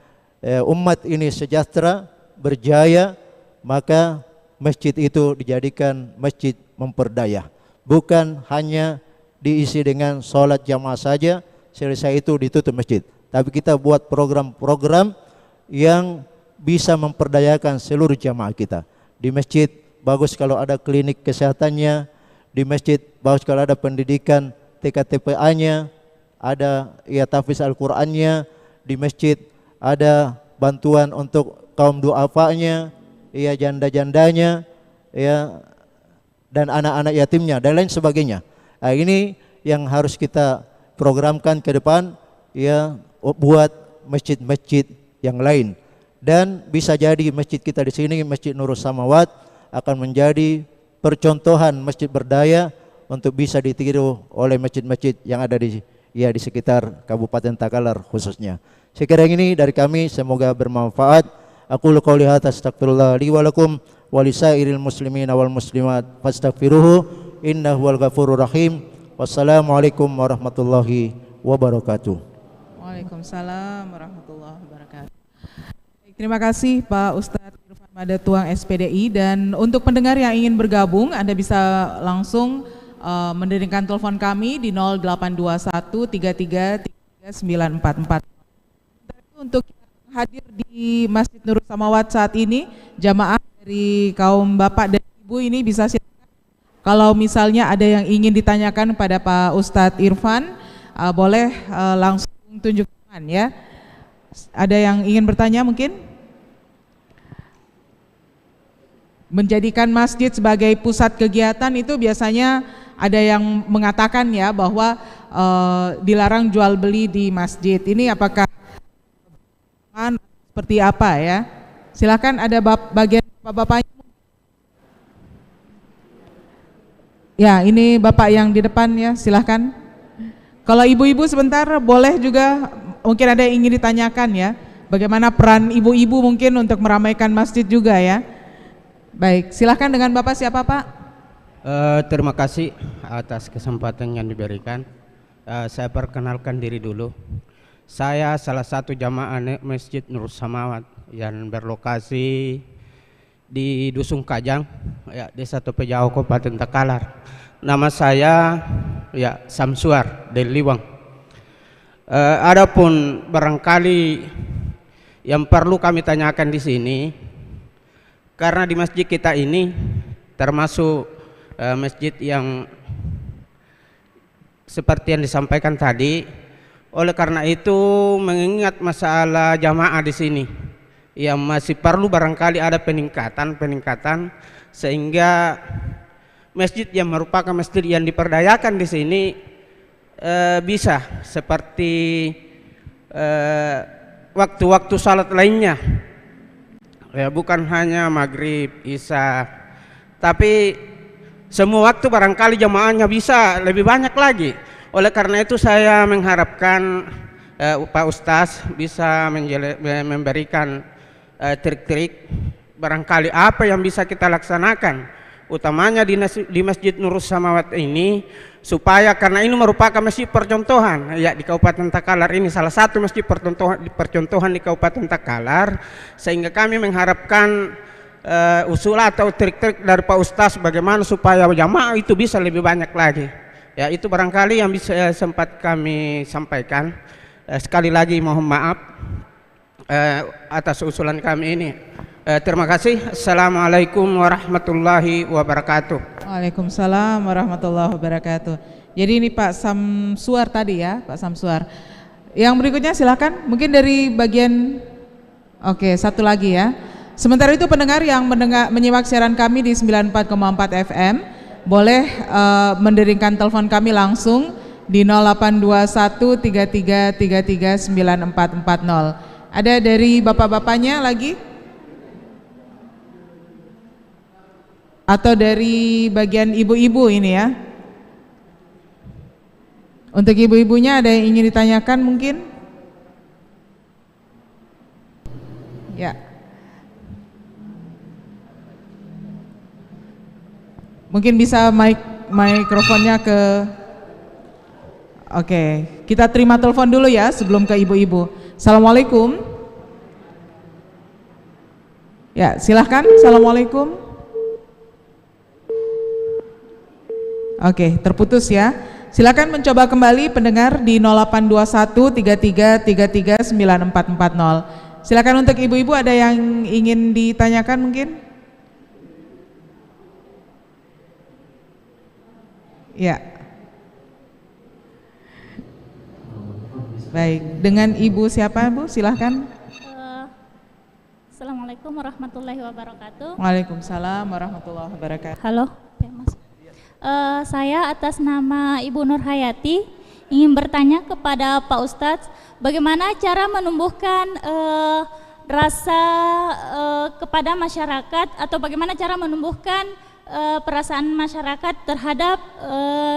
umat ini sejahtera, berjaya, maka masjid itu dijadikan masjid memperdaya. Bukan hanya diisi dengan sholat jamaah saja, selesai itu ditutup masjid. Tapi kita buat program-program yang bisa memperdayakan seluruh jamaah kita. Di masjid bagus kalau ada klinik kesehatannya, di masjid bagus kalau ada pendidikan TKTPA-nya, ada ya tahfiz Al-Qur'annya, di masjid ada bantuan untuk kaum du'afanya, ya janda-jandanya, ya dan anak-anak yatimnya dan lain sebagainya. Nah, ini yang harus kita programkan ke depan, ya, buat masjid-masjid yang lain. Dan bisa jadi masjid kita di sini, Masjid Nurus Samawat, akan menjadi percontohan masjid berdaya untuk bisa ditiru oleh masjid-masjid yang ada di sekitar Kabupaten Takalar khususnya. Sekiranya ini dari kami, semoga bermanfaat. Aku qouli hadza astaghfirullah li wa lakum wa lisairil muslimin wal muslimat fastaghfiruhu innahu wal ghafurur rahim. Wassalamualaikum warahmatullahi wabarakatuh. Waalaikumsalam warahmatullahi wabarakatuh. Terima kasih Pak Ustadz Irfan Madatuang SPDI, dan untuk pendengar yang ingin bergabung, Anda bisa langsung menderingkan telepon kami di 0821 33 944. Untuk hadir di Masjid Nurus Samawat saat ini, jamaah dari kaum bapak dan ibu ini bisa silakan. Kalau misalnya ada yang ingin ditanyakan pada Pak Ustadz Irfan, boleh langsung tunjuk tangan ya. Ada yang ingin bertanya mungkin? Menjadikan masjid sebagai pusat kegiatan itu biasanya ada yang mengatakan ya bahwa dilarang jual beli di masjid. Ini apakah seperti apa ya? Silakan, ada bagian bapak-bapaknya. Ya, ini bapak yang di depan ya, silakan. Kalau ibu-ibu sebentar boleh juga, mungkin ada yang ingin ditanyakan ya. Bagaimana peran ibu-ibu mungkin untuk meramaikan masjid juga ya. Baik, silakan dengan bapak. Siapa Pak? Terima kasih atas kesempatan yang diberikan. Saya perkenalkan diri dulu. Saya salah satu jamaah Masjid Nurus Samawat yang berlokasi di Dusun Kajang, ya, Desa Topejauh, Kabupaten Takalar. Nama saya ya Samsuar dari Liwang. Adapun barangkali yang perlu kami tanyakan di sini, karena di masjid kita ini termasuk masjid yang seperti yang disampaikan tadi. Oleh karena itu, mengingat masalah jamaah di sini yang masih perlu barangkali ada peningkatan sehingga masjid yang merupakan masjid yang diperdayakan di sini bisa seperti waktu-waktu salat lainnya, ya, bukan hanya maghrib, isya, tapi semua waktu barangkali jamaahnya bisa lebih banyak lagi. Oleh karena itu saya mengharapkan Pak Ustaz bisa memberikan trik-trik barangkali apa yang bisa kita laksanakan, utamanya di Masjid Nurus Samawat ini, supaya karena ini merupakan masjid percontohan ya di Kabupaten Takalar ini, salah satu masjid percontohan di Kabupaten Takalar, sehingga kami mengharapkan usul atau trik-trik dari Pak Ustaz bagaimana supaya jamaah itu bisa lebih banyak lagi. Ya, itu barangkali yang bisa sempat kami sampaikan. Sekali lagi mohon maaf atas usulan kami ini. Terima kasih. Assalamualaikum warahmatullahi wabarakatuh. Waalaikumsalam warahmatullahi wabarakatuh. Jadi ini Pak Samsuar tadi ya, Pak Samsuar. Yang berikutnya silakan, mungkin dari bagian, oke, satu lagi ya. Sementara itu pendengar yang menyimak siaran kami di 94,4 FM, boleh menderingkan telepon kami langsung di 082133339440. Ada dari bapak-bapaknya lagi? Atau dari bagian ibu-ibu ini ya? Untuk ibu-ibunya ada yang ingin ditanyakan mungkin? Ya. Mungkin bisa mikrofonnya ke. Oke, kita terima telepon dulu ya sebelum ke ibu-ibu. Assalamualaikum. Ya, silahkan. Assalamualaikum. Oke, terputus ya. Silakan mencoba kembali pendengar di 082133339440. Silakan untuk ibu-ibu, ada yang ingin ditanyakan mungkin? Ya. Baik, dengan Ibu siapa Bu? Silahkan. Assalamualaikum warahmatullahi wabarakatuh. Waalaikumsalam warahmatullahi wabarakatuh. Halo, ya, Mas. Saya atas nama Ibu Nur Hayati ingin bertanya kepada Pak Ustadz, bagaimana cara menumbuhkan rasa kepada masyarakat, atau bagaimana cara menumbuhkan perasaan masyarakat terhadap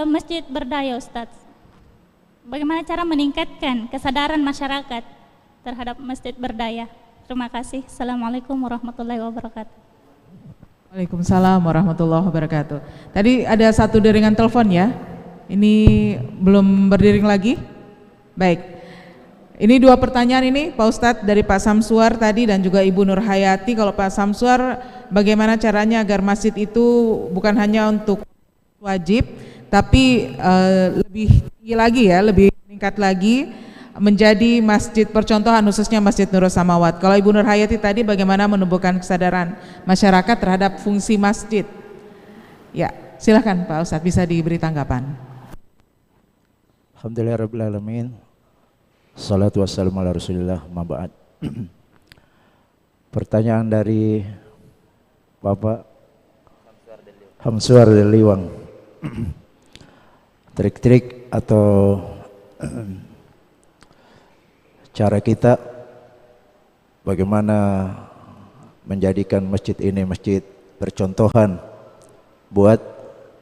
masjid berdaya, Ustadz? Bagaimana cara meningkatkan kesadaran masyarakat terhadap masjid berdaya? Terima kasih. Assalamualaikum warahmatullahi wabarakatuh. Waalaikumsalam warahmatullahi wabarakatuh. Tadi ada satu deringan telepon ya. Ini belum berdering lagi. Baik. Ini dua pertanyaan ini Pak Ustadz dari Pak Samsuar tadi dan juga Ibu Nur Hayati. Kalau Pak Samsuar, bagaimana caranya agar masjid itu bukan hanya untuk wajib, tapi lebih tinggi lagi ya, lebih meningkat lagi menjadi masjid percontohan, khususnya Masjid Nurus Samawat. Kalau Ibu Nur Hayati tadi bagaimana menumbuhkan kesadaran masyarakat terhadap fungsi masjid? Ya, silakan Pak Ustadz, bisa diberi tanggapan. Alhamdulillahirrabbilalamin. Salatu wassalamu ala rasulillah, ma'ba'ad. Pertanyaan dari Bapak Hamsuar dari Liwang. Trik-trik atau cara kita bagaimana menjadikan masjid ini masjid percontohan buat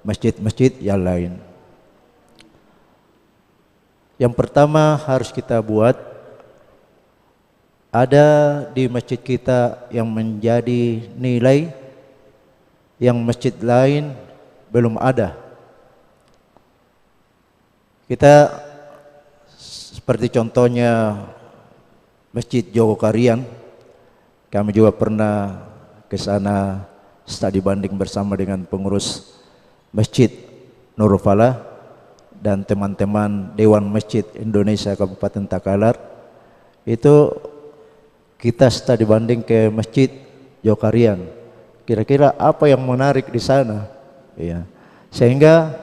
masjid-masjid yang lain. Yang pertama harus kita buat, ada di masjid kita yang menjadi nilai yang masjid lain belum ada. Kita seperti contohnya Masjid Jogokarian, kami juga pernah ke sana studi banding bersama dengan pengurus Masjid Nurul Falah dan teman-teman Dewan Masjid Indonesia Kabupaten Takalar itu kita studi banding ke Masjid Jokarian. Kira-kira apa yang menarik di sana? Ya. Sehingga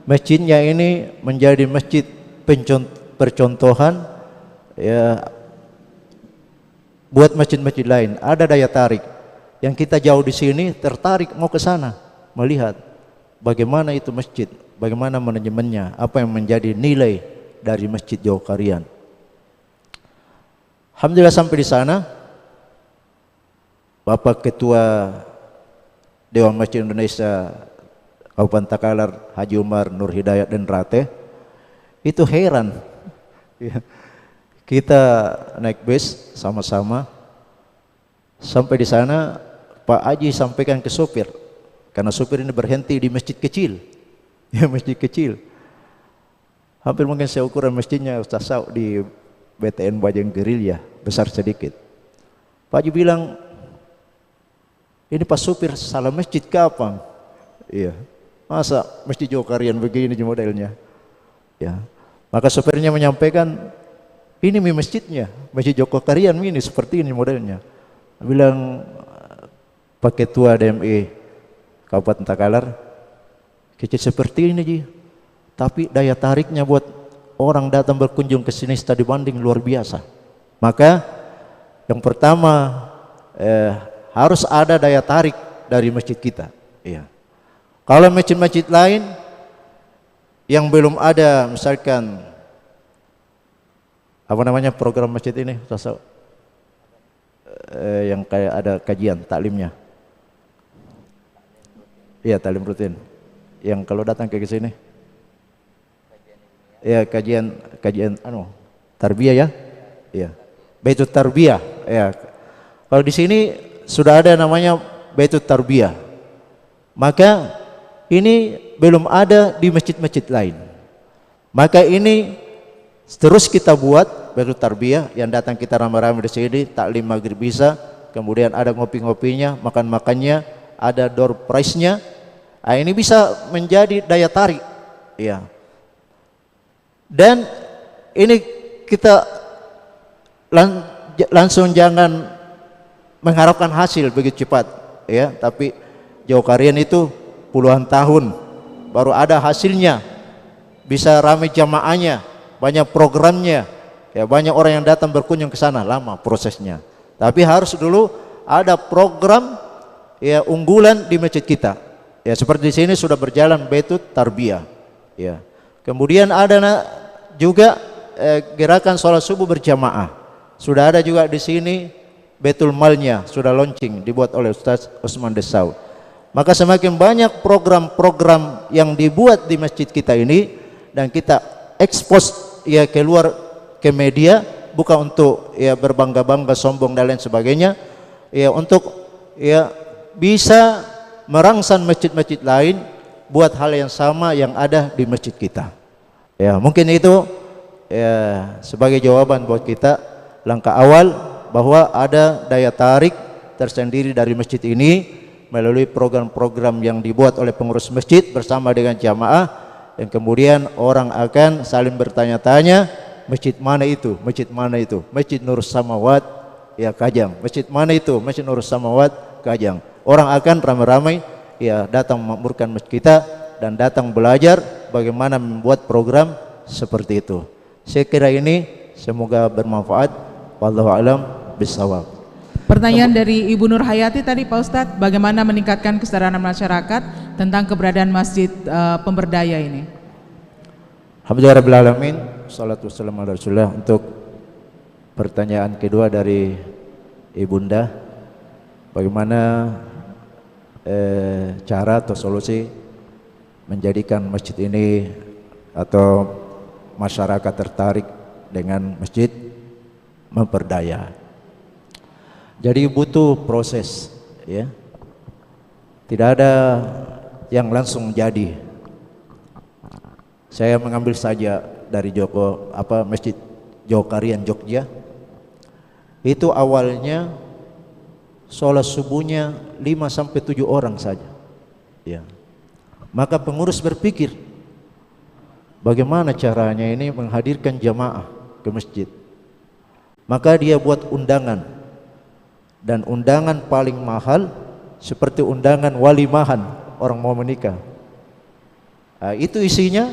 masjidnya ini menjadi masjid percontohan ya buat masjid-masjid lain. Ada daya tarik. Yang kita jauh di sini tertarik mau ke sana melihat bagaimana itu masjid, bagaimana manajemennya, apa yang menjadi nilai dari Masjid Jokarian. Alhamdulillah sampai di sana Bapak Ketua Dewan Masjid Indonesia Kabupaten Takalar Haji Umar Nur Hidayat dan Rate itu heran. Kita naik bus sama-sama sampai di sana, Pak Haji sampaikan ke sopir, karena sopir ini berhenti di masjid kecil, ya masjid kecil, hampir mungkin seukuran masjidnya Ustaz Sau di BTN Bajang Gerilya, besar sedikit. Pak Haji bilang, ini Pak sopir salah masjid kapan? Iya, masa masjid Jokarian begini modelnya? Ya, maka sopirnya menyampaikan, ini masjidnya, Masjid Jokarian ini seperti ini modelnya. Bilang, Pak Ketua DMI Kabupaten Takalar, kecil seperti ini Ji, tapi daya tariknya buat orang datang berkunjung ke sini studi banding luar biasa. Maka yang pertama harus ada daya tarik dari masjid kita. Iya. Kalau masjid-masjid lain yang belum ada, misalkan apa namanya program masjid ini, yang kayak ada kajian taklimnya, iya taklim rutin, yang kalau datang ke sini, ya kajian tarbiyah ya, iya Baitut Tarbiyah, ya. Kalau di sini sudah ada namanya Baitut Tarbiyah, maka ini belum ada di masjid-masjid lain. Maka ini terus kita buat Baitut Tarbiyah, yang datang kita ramai-ramai di sini, taklim maghrib bisa, kemudian ada ngopi-ngopinya, makan-makannya, ada door prize-nya. Nah, ini bisa menjadi daya tarik, ya. Dan ini kita langsung jangan mengharapkan hasil begitu cepat, ya. Tapi Jokarian itu puluhan tahun baru ada hasilnya, bisa ramai jamaahnya, banyak programnya, ya banyak orang yang datang berkunjung ke sana, lama prosesnya. Tapi harus dulu ada program ya unggulan di masjid kita. Ya seperti di sini sudah berjalan Baitut Tarbiyah. Ya. Kemudian ada juga gerakan sholat subuh berjamaah. Sudah ada juga di sini Baitul Malnya sudah launching dibuat oleh Ustaz Usman Desau. Maka semakin banyak program-program yang dibuat di masjid kita ini dan kita expose ya keluar ke media, bukan untuk ya berbangga-bangga, sombong dan lain sebagainya, ya untuk ya bisa merangsang masjid-masjid lain buat hal yang sama yang ada di masjid kita. Ya mungkin itu ya sebagai jawaban buat kita, langkah awal bahwa ada daya tarik tersendiri dari masjid ini melalui program-program yang dibuat oleh pengurus masjid bersama dengan jamaah, yang kemudian orang akan saling bertanya-tanya, masjid mana itu, masjid mana itu, Masjid Nur Samawat ya Kajang, masjid mana itu, Masjid Nur Samawat Kajang. Orang akan ramai-ramai ya datang memakmurkan masjid kita dan datang belajar bagaimana membuat program seperti itu. Saya kira ini semoga bermanfaat. Wallahu a'lam bishawab. Pertanyaan dari Ibu Nur Hayati tadi Pak Ustadz, bagaimana meningkatkan kesadaran masyarakat tentang keberadaan masjid pemberdaya ini? Alhamdulillahirrahmanirrahim. Salatu wassalamu ala Rasulullah. Untuk pertanyaan kedua dari Ibunda, bagaimana cara atau solusi menjadikan masjid ini atau masyarakat tertarik dengan masjid memperdaya. Jadi butuh proses, ya. Tidak ada yang langsung jadi. Saya mengambil saja dari Masjid Jokarian Jogja. Itu awalnya sholat subuhnya 5-7 orang saja. Ya. Maka pengurus berpikir, bagaimana caranya ini menghadirkan jamaah ke masjid. Maka dia buat undangan, dan undangan paling mahal seperti undangan walimahan orang mau menikah. Itu isinya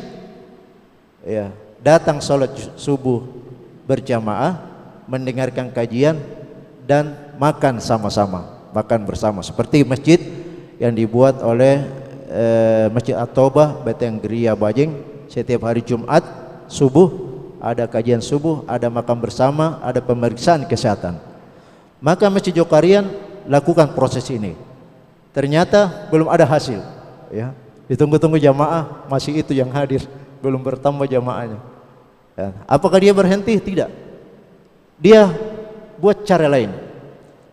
ya, datang sholat subuh berjamaah, mendengarkan kajian dan makan sama-sama, makan bersama seperti masjid yang dibuat oleh Masjid At-Taubah Beteng Geria Bajing. Setiap hari Jumat subuh ada kajian subuh, ada makan bersama, ada pemeriksaan kesehatan. Maka Masjid Jokarian lakukan proses ini. Ternyata belum ada hasil, ya. Ditunggu-tunggu jamaah, masih itu yang hadir, belum bertambah jamaahnya. Ya. Apakah dia berhenti? Tidak. Dia buat cara lain.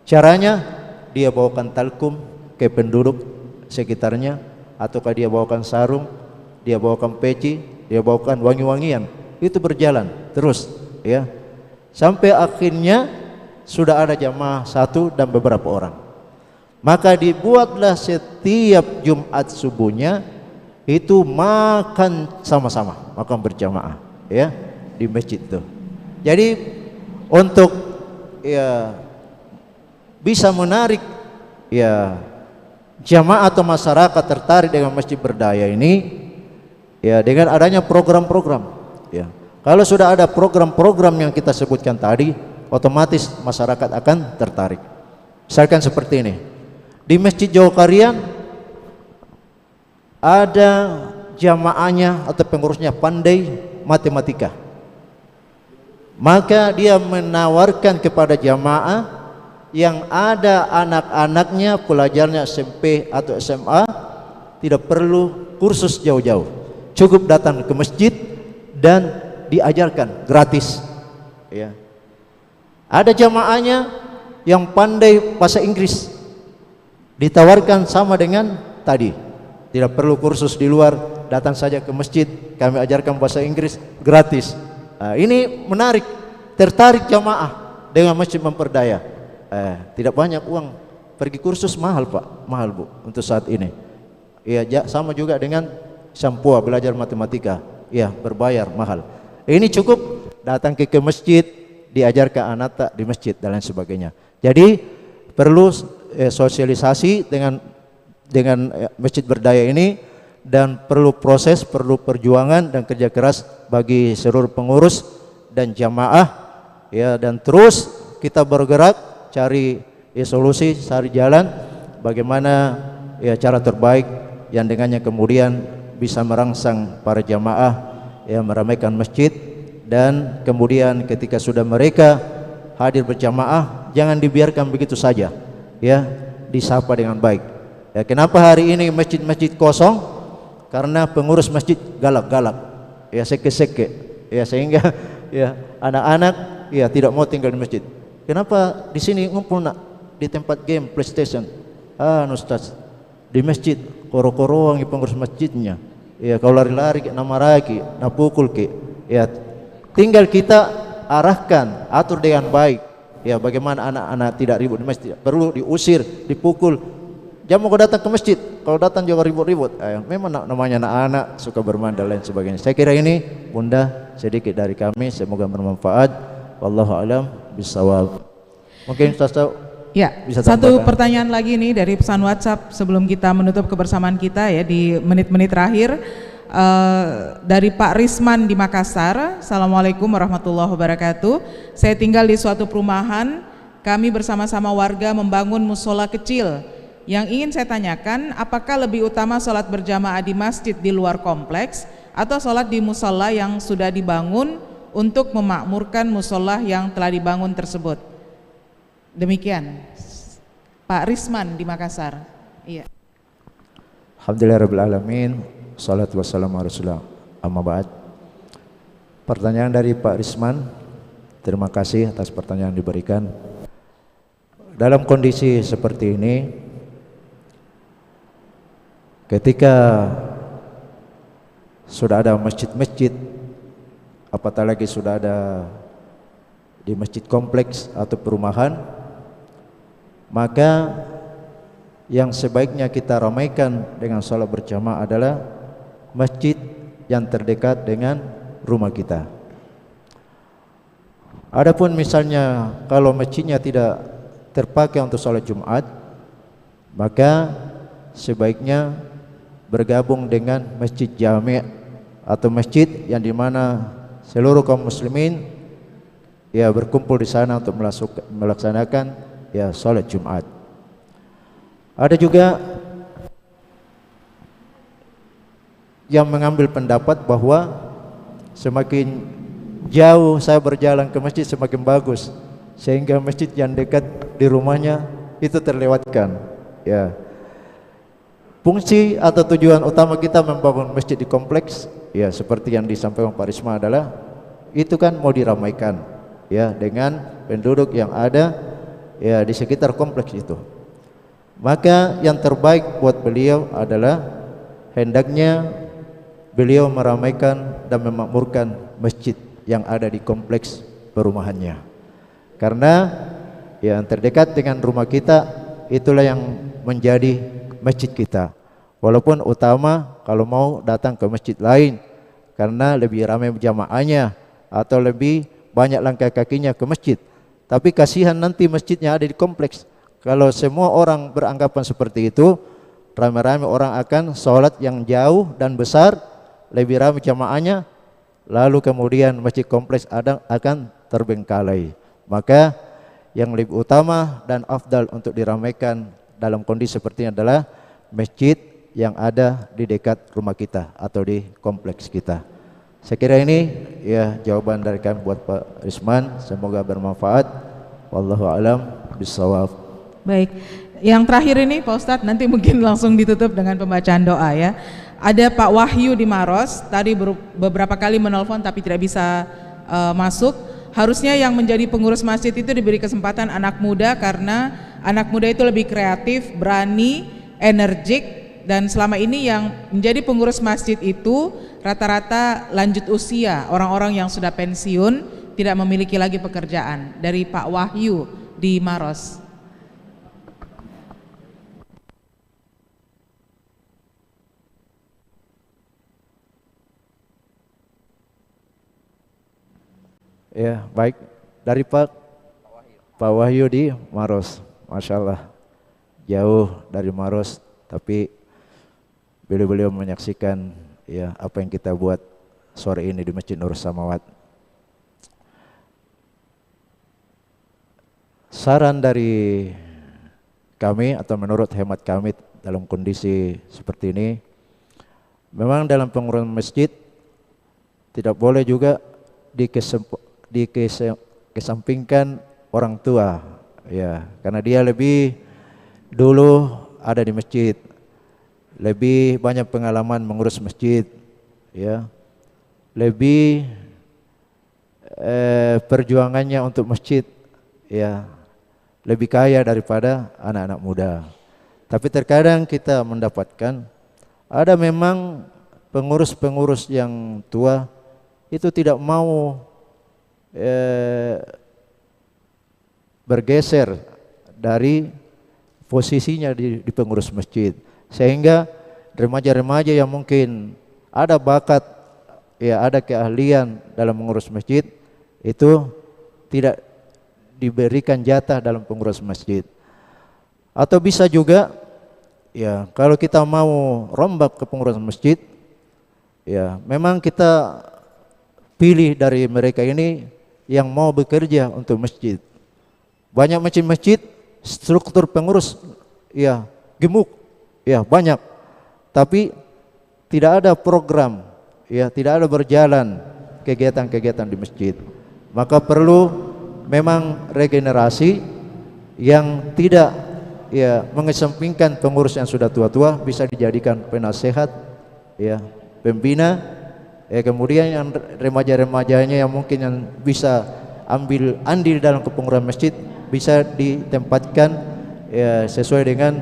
Caranya dia bawakan talkum ke penduduk sekitarnya, ataukah dia bawakan sarung, dia bawakan peci, dia bawakan wangi-wangian. Itu berjalan terus, ya. Sampai akhirnya sudah ada jamaah satu dan beberapa orang. Maka dibuatlah setiap Jumat subuhnya itu makan sama-sama, makan berjamaah, ya, di masjid itu. Jadi untuk ya bisa menarik ya jamaah atau masyarakat tertarik dengan masjid berdaya ini, ya, dengan adanya program-program, ya. Kalau sudah ada program-program yang kita sebutkan tadi, otomatis masyarakat akan tertarik. Misalkan seperti ini, di Masjid Jokarian ada jamaahnya atau pengurusnya pandai matematika, maka dia menawarkan kepada jamaah yang ada anak-anaknya pelajarnya SMP atau SMA, tidak perlu kursus jauh-jauh, cukup datang ke masjid dan diajarkan gratis, ya. Ada jamaahnya yang pandai bahasa Inggris, ditawarkan sama dengan tadi, tidak perlu kursus di luar, datang saja ke masjid, kami ajarkan bahasa Inggris gratis. Ini menarik, tertarik jamaah dengan masjid memperdaya. Tidak banyak uang, pergi kursus mahal Pak, mahal Bu untuk saat ini. Ya, sama juga dengan Sampua belajar matematika, ya, berbayar mahal. Ini cukup datang ke masjid, diajarkan anak tak di masjid dan lain sebagainya. Jadi perlu sosialisasi dengan masjid berdaya ini, dan perlu proses, perlu perjuangan dan kerja keras bagi seluruh pengurus dan jamaah, ya, dan terus kita bergerak cari solusi, cari jalan bagaimana ya cara terbaik yang dengannya kemudian bisa merangsang para jamaah, ya, meramaikan masjid. Dan kemudian ketika sudah mereka hadir berjamaah, jangan dibiarkan begitu saja, ya, disapa dengan baik. Ya, kenapa hari ini masjid-masjid kosong? Karena pengurus masjid galak-galak, ya, seke-seke, ya, sehingga ya anak-anak ya tidak mau tinggal di masjid. Kenapa di sini ngumpul nak di tempat game PlayStation? Ustaz, di masjid koro-koroang pengurus masjidnya. Ya, kalau lari-lari nama ragi, na pukul ke. Ya, tinggal kita arahkan, atur dengan baik. Ya, bagaimana anak-anak tidak ribut di masjid, perlu diusir, dipukul. Jangan mau datang ke masjid, kalau datang juga ribut-ribut. Memang namanya anak-anak suka bermain dan lain sebagainya. Saya kira ini Bunda sedikit dari kami, semoga bermanfaat. Wallahu a'lam bishawab. Mungkin Ustaz ya, bisa satu tambahkan. pertanyaan lagi nih dari pesan WhatsApp sebelum kita menutup kebersamaan kita ya di menit-menit terakhir. Dari Pak Risman di Makassar. Assalamualaikum warahmatullahi wabarakatuh. Saya tinggal di suatu perumahan, kami bersama-sama warga membangun musola kecil. Yang ingin saya tanyakan, apakah lebih utama sholat berjamaah di masjid di luar kompleks atau sholat di musola yang sudah dibangun untuk memakmurkan musola yang telah dibangun tersebut? Demikian Pak Risman di Makassar. Iya. Alhamdulillahirrahmanirrahim. Salatu wassalamu ala rasulillah. Amma ba'd. Pertanyaan dari Pak Risman. Terima kasih atas pertanyaan yang diberikan. Dalam kondisi seperti ini, ketika sudah ada masjid-masjid, apatah lagi sudah ada di masjid kompleks atau perumahan, maka yang sebaiknya kita ramaikan dengan salat berjamaah adalah masjid yang terdekat dengan rumah kita. Adapun misalnya kalau masjidnya tidak terpakai untuk sholat Jumat, maka sebaiknya bergabung dengan masjid jami' atau masjid yang dimana seluruh kaum muslimin ya berkumpul di sana untuk melaksanakan ya sholat Jumat. Ada juga yang mengambil pendapat bahwa semakin jauh saya berjalan ke masjid semakin bagus, sehingga masjid yang dekat di rumahnya itu terlewatkan. Ya, fungsi atau tujuan utama kita membangun masjid di kompleks, ya seperti yang disampaikan Pak Risma adalah itu kan mau diramaikan, ya dengan penduduk yang ada ya di sekitar kompleks itu. Maka yang terbaik buat beliau adalah hendaknya beliau meramaikan dan memakmurkan masjid yang ada di kompleks perumahannya, karena yang terdekat dengan rumah kita itulah yang menjadi masjid kita. Walaupun utama kalau mau datang ke masjid lain karena lebih ramai jamaahnya atau lebih banyak langkah kakinya ke masjid, tapi kasihan nanti masjidnya ada di kompleks. Kalau semua orang beranggapan seperti itu, ramai-ramai orang akan sholat yang jauh dan besar, lebih ramai jamaahnya, lalu kemudian masjid kompleks akan terbengkalai. Maka yang lebih utama dan afdal untuk diramaikan dalam kondisi seperti ini adalah masjid yang ada di dekat rumah kita atau di kompleks kita. Saya kira ini ya jawaban dari kami buat Pak Risman, semoga bermanfaat. Wallahu a'lam bishawab. Baik, yang terakhir ini Pak Ustadz, nanti mungkin langsung ditutup dengan pembacaan doa ya. Ada Pak Wahyu di Maros, tadi beberapa kali menelpon tapi tidak bisa masuk. Harusnya yang menjadi pengurus masjid itu diberi kesempatan anak muda, karena anak muda itu lebih kreatif, berani, energik, dan selama ini yang menjadi pengurus masjid itu rata-rata lanjut usia, orang-orang yang sudah pensiun, tidak memiliki lagi pekerjaan. Dari Pak Wahyu di Maros. Ya, baik. Dari Pak Wahyu di Maros. Masya Allah, jauh dari Maros, tapi beliau menyaksikan ya apa yang kita buat sore ini di Masjid Nur Samawat. Saran dari kami atau menurut hemat kami dalam kondisi seperti ini, memang dalam pengurusan masjid tidak boleh juga dikesampingkan orang tua, ya, karena dia lebih dulu ada di masjid, lebih banyak pengalaman mengurus masjid, ya, lebih perjuangannya untuk masjid, ya, lebih kaya daripada anak-anak muda. Tapi terkadang kita mendapatkan ada memang pengurus-pengurus yang tua itu tidak mau bergeser dari posisinya di pengurus masjid, sehingga remaja-remaja yang mungkin ada bakat, ya ada keahlian dalam mengurus masjid itu tidak diberikan jatah dalam pengurus masjid. Atau bisa juga ya kalau kita mau rombak ke pengurus masjid, ya memang kita pilih dari mereka ini yang mau bekerja untuk masjid. Banyak masjid-masjid struktur pengurus ya gemuk, ya banyak, tapi tidak ada program, ya tidak ada berjalan kegiatan-kegiatan di masjid. Maka perlu memang regenerasi yang tidak ya mengesampingkan pengurus yang sudah tua-tua, bisa dijadikan penasehat, ya pembina, ya kemudian yang remaja-remajanya yang mungkin yang bisa ambil andil dalam kepengurusan masjid bisa ditempatkan ya sesuai dengan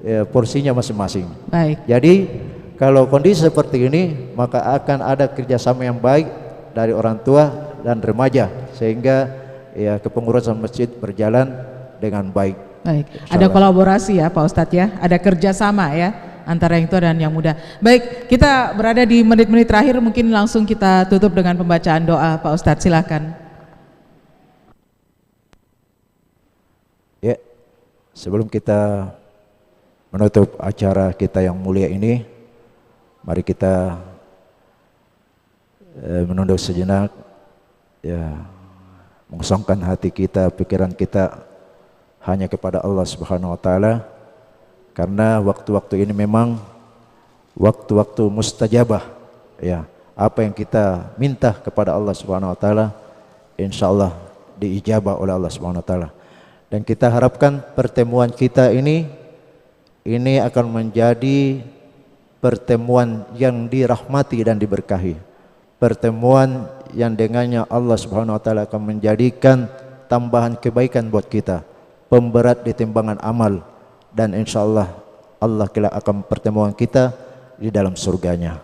ya, porsinya masing-masing. Baik. Jadi kalau kondisi seperti ini maka akan ada kerjasama yang baik dari orang tua dan remaja sehingga ya kepengurusan masjid berjalan dengan baik. Baik. Ada kolaborasi ya Pak Ustadz ya, ada kerjasama ya antara yang tua dan yang muda. Baik, kita berada di menit-menit terakhir, mungkin langsung kita tutup dengan pembacaan doa. Pak Ustadz, silakan. Ya, sebelum kita menutup acara kita yang mulia ini, mari kita menunduk sejenak, ya, mengosongkan hati kita, pikiran kita hanya kepada Allah Subhanahu wa taala, karena waktu-waktu ini memang waktu-waktu mustajabah, ya. Apa yang kita minta kepada Allah Subhanahu wa taala insyaallah diijabah oleh Allah Subhanahu wa taala. Dan kita harapkan pertemuan kita ini akan menjadi pertemuan yang dirahmati dan diberkahi. Pertemuan yang dengannya Allah Subhanahu wa taala akan menjadikan tambahan kebaikan buat kita, pemberat di timbangan amal, dan insyaallah Allah kelak akan pertemuan kita di dalam surganya.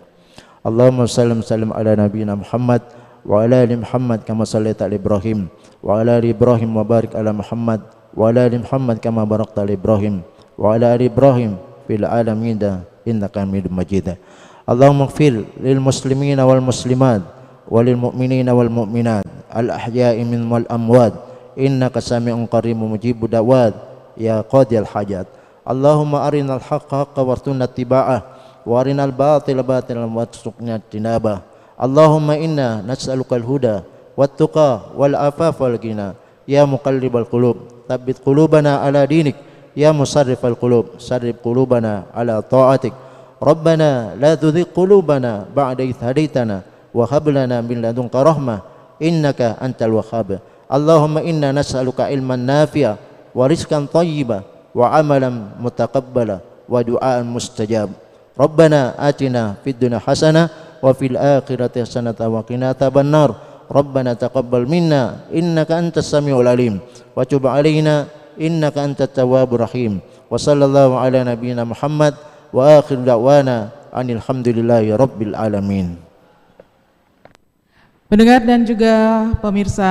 Allahumma sallim ala nabiyina Muhammad wa ala ali Muhammad kama sallaita ala Ibrahim wa ala ali Ibrahim wa barik ala Muhammad wa ala ali Muhammad kama barakta ala Ibrahim wa ala ali Ibrahim fil alamin innaka Hamidum Majid. Allahumma ighfir lil muslimina wal muslimat walil mu'minina wal mu'minat al ahya'i minhum wal amwat innaka sami'un qaribun mujibud da'wat ya qadiyal hajat. Allahumma arinal haqqa haqqa warzuqna ittiba'ah wa arinal batila batilan warzuqna ijtinabah. Allahumma inna nas'alukal huda wat tuqa wal afafa wal ghina ya muqallibal qulub tsabbit qulubana ala dinik ya musarrifal qulub sarrif qulubana ala ta'atik. Rabbana la tuzigh qulubana ba'da idh hadaitana wa hab lana min ladunka rahmah innaka antal wahhab. Allahumma inna nas'aluka ilman nafi'a wa rizqan thayyiba wa amalan mutaqabbala wa du'aan mustajab. Rabbana atina fid dunya hasanah wa fil akhirati hasanah wa qina adzabannar. Rabbana taqabbal minna innaka antas samiul alim wa tub alaina innaka antat tawwabur rahim. Wa sallallahu ala nabiyyina Muhammad wa akhir da'wana anil hamdulillahi rabbil alamin. Pendengar dan juga pemirsa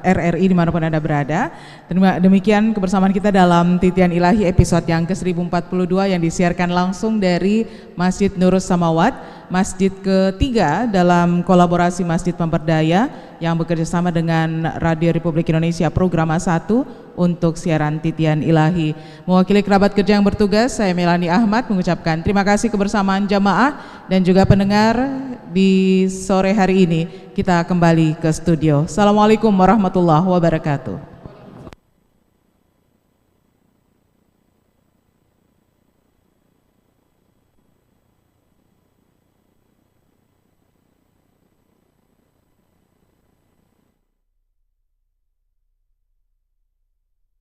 RRI dimanapun Anda berada, demikian kebersamaan kita dalam Titian Ilahi episode yang ke-1042 yang disiarkan langsung dari Masjid Nurus Samawat, masjid ketiga dalam kolaborasi Masjid Pemberdaya yang bekerja sama dengan Radio Republik Indonesia Programa 1 untuk siaran Titian Ilahi. Mewakili kerabat kerja yang bertugas, saya Melani Ahmad mengucapkan terima kasih kebersamaan jamaah dan juga pendengar di sore hari ini. Kita kembali ke studio. Assalamualaikum warahmatullahi wabarakatuh.